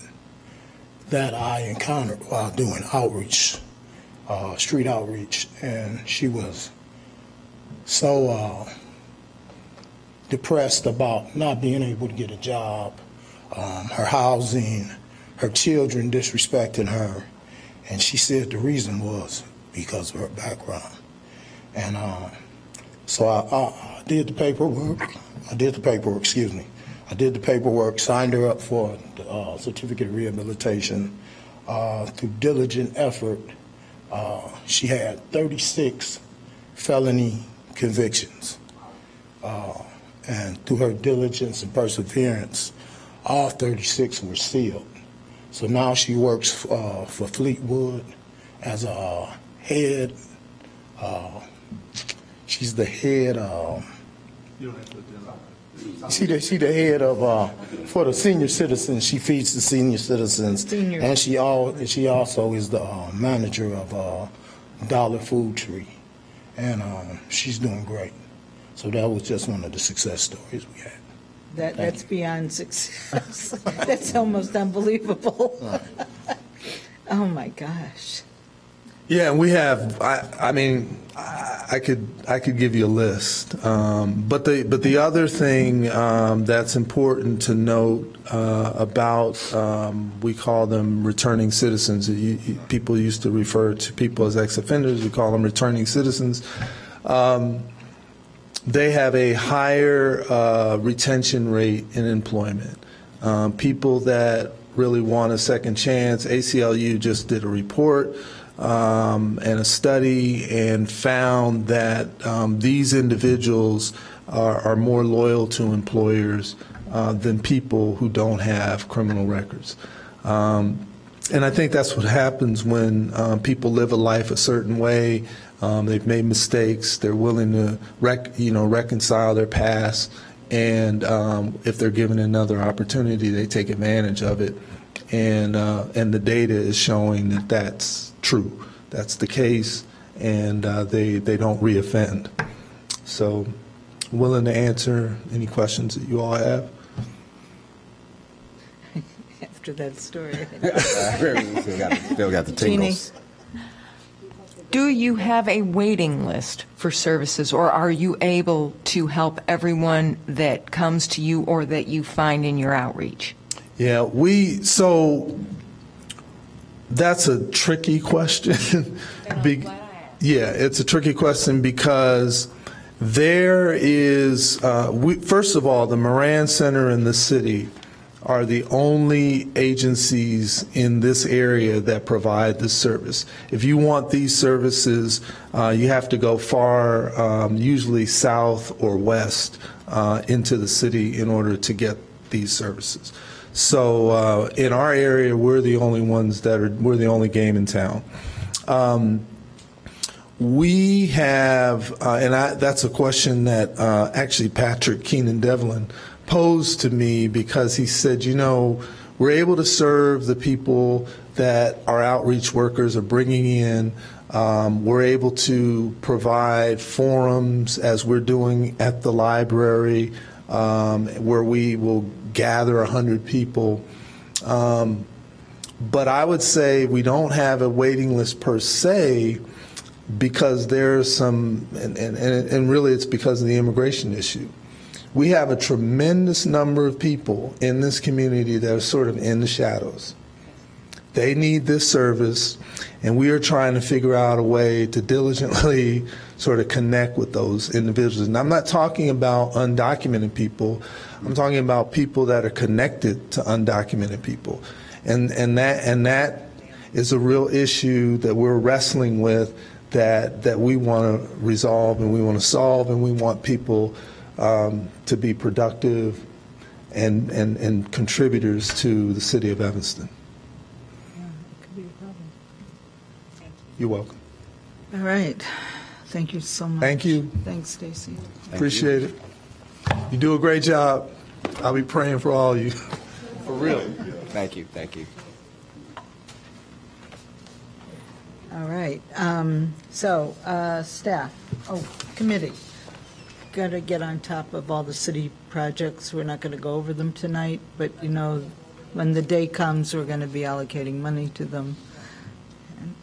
that I encountered while doing outreach, street outreach, and she was so depressed about not being able to get a job, her housing, her children disrespecting her, and she said the reason was because of her background. And so I did the paperwork. I did the paperwork, signed her up for the Certificate of Rehabilitation. Through diligent effort, she had 36 felony convictions. And through her diligence and perseverance, all 36 were sealed. So now she works for Fleetwood as a head. She's the head. She the head of for the senior citizens. She feeds the senior citizens, and she also is the manager of Dollar Food Tree, and she's doing great. So that was just one of the success stories we had. That's beyond success. That's almost unbelievable. Oh my gosh. Yeah, we have. I mean, I could give you a list, but the other thing that's important to note about we call them returning citizens. People used to refer to people as ex-offenders. We call them returning citizens. They have a higher retention rate in employment. People that really want a second chance. ACLU just did a report and a study and found that these individuals are more loyal to employers than people who don't have criminal records. And I think that's what happens when people live a life a certain way. They've made mistakes. They're willing to reconcile their past, and if they're given another opportunity, they take advantage of it. And the data is showing that that's true. That's the case, and they don't reoffend. So, willing to answer any questions that you all have. After that story. Still got the tingles. Do you have a waiting list for services, or are you able to help everyone that comes to you or that you find in your outreach? Yeah, so that's a tricky question. Yeah, it's a tricky question because there is, first of all, the Moran Center in the city are the only agencies in this area that provide this service. If you want these services, you have to go far, usually south or west into the city in order to get these services. So in our area, we're the only ones we're the only game in town. We have, that's a question that actually Patrick Keenan-Devlin posed to me, because he said, you know, we're able to serve the people that our outreach workers are bringing in. We're able to provide forums, as we're doing at the library, where we will gather 100 people. But I would say we don't have a waiting list per se, because there's some, and really it's because of the immigration issue. We have a tremendous number of people in this community that are sort of in the shadows. They need this service, and we are trying to figure out a way to diligently sort of connect with those individuals. And I'm not talking about undocumented people. I'm talking about people that are connected to undocumented people. And that is a real issue that we're wrestling with, that we want to resolve and we want to solve, and we want people to be productive and contributors to the city of Evanston. You're welcome. All right. Thank you so much. Thank you. Thanks, Stacy. Appreciate it. You do a great job. I'll be praying for all of you. For real. Thank you. Thank you. All right. Staff. Committee. Got to get on top of all the city projects. We're not going to go over them tonight, but you know, when the day comes, we're going to be allocating money to them. And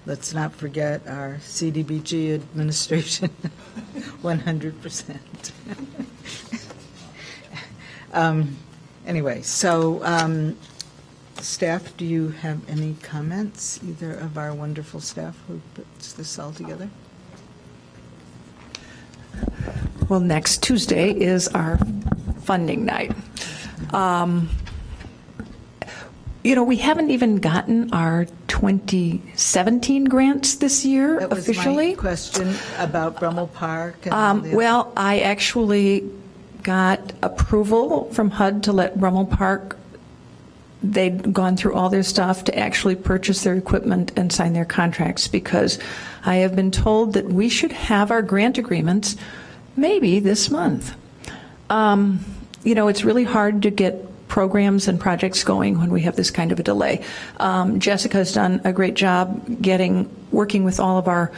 let's not forget our CDBG administration, 100%. Anyway, staff, do you have any comments, either of our wonderful staff who puts this all together? Well, next Tuesday is our funding night. You know, we haven't even gotten our 2017 grants this year officially. That was my question about Brummel Park. And well, I actually got approval from HUD to let Brummel Park, they'd gone through all their stuff to actually purchase their equipment and sign their contracts, because I have been told that we should have our grant agreements maybe this month. You know, it's really hard to get programs and projects going when we have this kind of a delay. Jessica's done a great job working with all of our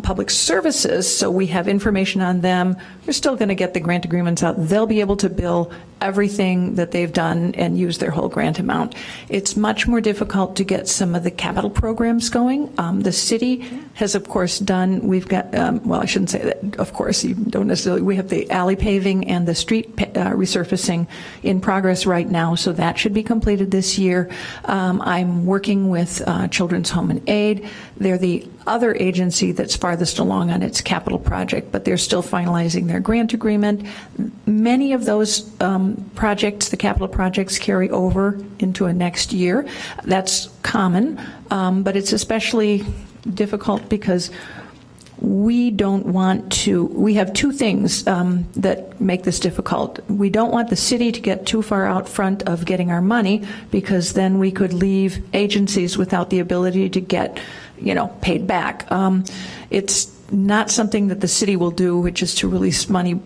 public services, so we have information on them. We're still going to get the grant agreements out. They'll be able to bill everything that they've done and use their whole grant amount. It's much more difficult to get some of the capital programs going. The city has, of course, we've got, well, I shouldn't say that, of course, you don't necessarily, we have the alley paving and the street resurfacing in progress right now, so that should be completed this year. I'm working with Children's Home and Aid. They're the other agency that's farthest along on its capital project, but they're still finalizing their grant agreement. Many of those projects, the capital projects, carry over into a next year. That's common, but it's especially difficult because we don't want to, we have two things that make this difficult. We don't want the city to get too far out front of getting our money, because then we could leave agencies without the ability to get, you know, paid back. It's not something that the city will do, which is to release money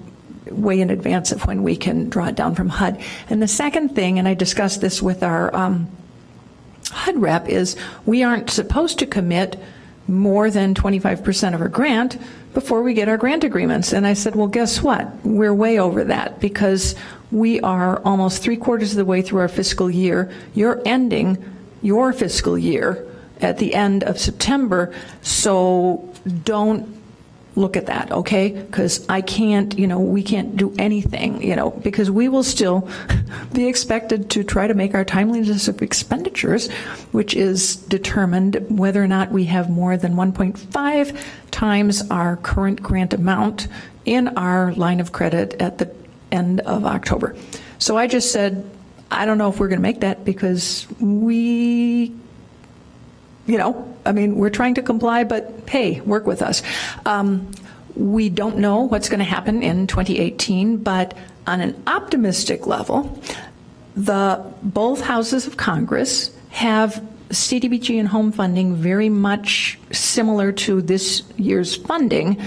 way in advance of when we can draw it down from HUD. And the second thing, and I discussed this with our HUD rep, is we aren't supposed to commit more than 25% of our grant before we get our grant agreements. And I said, well, guess what? We're way over that, because we are almost 3/4 of the way through our fiscal year. You're ending your fiscal year at the end of September, so don't look at that, okay? Because I can't, you know, we can't do anything, you know, because we will still be expected to try to make our timeliness of expenditures, which is determined whether or not we have more than 1.5 times our current grant amount in our line of credit at the end of October. So I just said, I don't know if we're going to make that because we're trying to comply, but hey, work with us. We don't know what's going to happen in 2018, but on an optimistic level, both houses of Congress have CDBG and home funding very much similar to this year's funding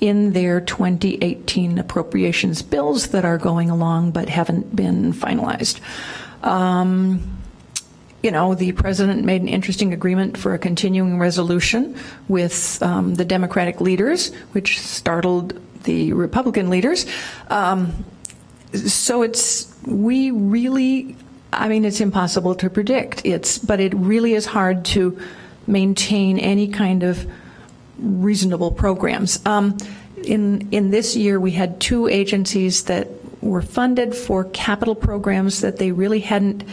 in their 2018 appropriations bills that are going along but haven't been finalized. The president made an interesting agreement for a continuing resolution with the Democratic leaders, which startled the Republican leaders. So it's impossible to predict. But it really is hard to maintain any kind of reasonable programs. In this year, we had 2 agencies that were funded for capital programs that they really hadn't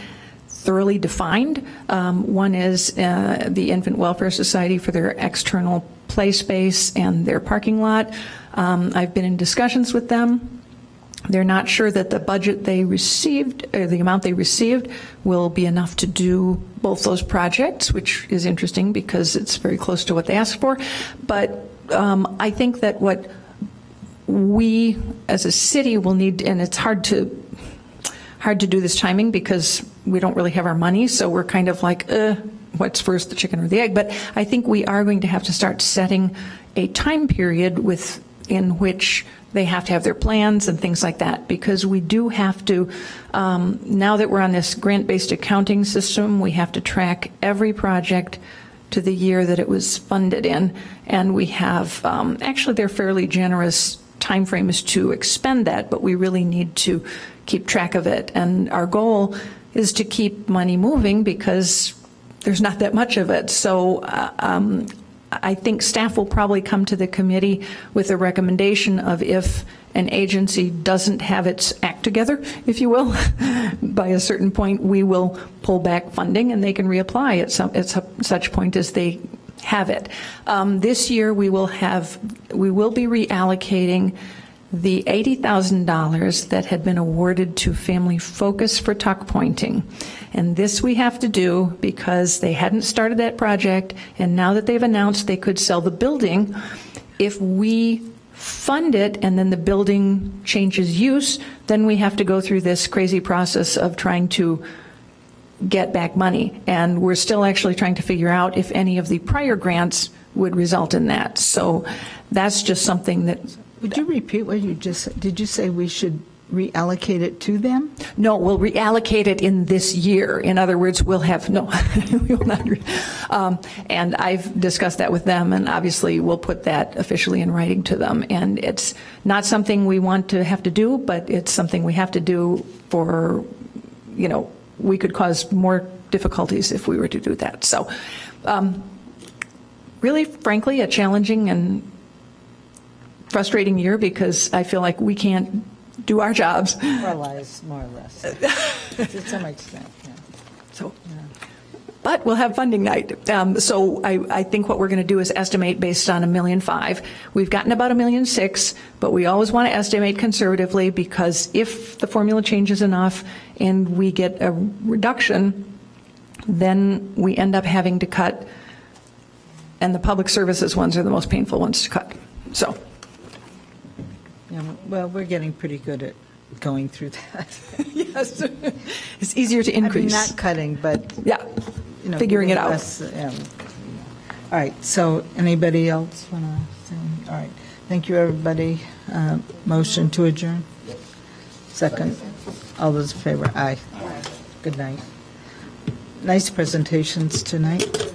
thoroughly defined. One is the Infant Welfare Society for their external play space and their parking lot. I've been in discussions with them. They're not sure that the budget they received, or the amount they received, will be enough to do both those projects, which is interesting because it's very close to what they asked for. But I think that what we as a city will need, and it's hard to do this timing because we don't really have our money, so we're kind of like, what's first, the chicken or the egg? But I think we are going to have to start setting a time period in which they have to have their plans and things like that, because we do have to, now that we're on this grant-based accounting system, we have to track every project to the year that it was funded in, and we have, actually they're fairly generous timeframes to expend that, but we really need to keep track of it. And our goal is to keep money moving because there's not that much of it. So I think staff will probably come to the committee with a recommendation of if an agency doesn't have its act together, if you will, by a certain point, we will pull back funding and they can reapply at such point as they have it. This year we will be reallocating the $80,000 that had been awarded to Family Focus for tuck pointing. And this we have to do because they hadn't started that project, and now that they've announced they could sell the building, if we fund it and then the building changes use, then we have to go through this crazy process of trying to get back money. And we're still actually trying to figure out if any of the prior grants would result in that. So that's just something that... Would you repeat what you just said? Did you say we should reallocate it to them? No, we'll reallocate it in this year. In other words, we'll have, no, we will not. And I've discussed that with them, and obviously we'll put that officially in writing to them. And it's not something we want to have to do, but it's something we have to do for, we could cause more difficulties if we were to do that. So really, frankly, a challenging and frustrating year because I feel like we can't do our jobs. More or less. To some extent, yeah. So, but we'll have funding night. So I think what we're going to do is estimate based on $1.5 million. We've gotten about $1.6 million, but we always want to estimate conservatively because if the formula changes enough and we get a reduction, then we end up having to cut, and the public services ones are the most painful ones to cut. So. Yeah, well, we're getting pretty good at going through that. Yes, it's easier to increase. I mean, not cutting, but yeah, figuring it out. All right. So, anybody else want to say? All right. Thank you, everybody. Motion to adjourn. Second. All those in favor? Aye. Good night. Nice presentations tonight.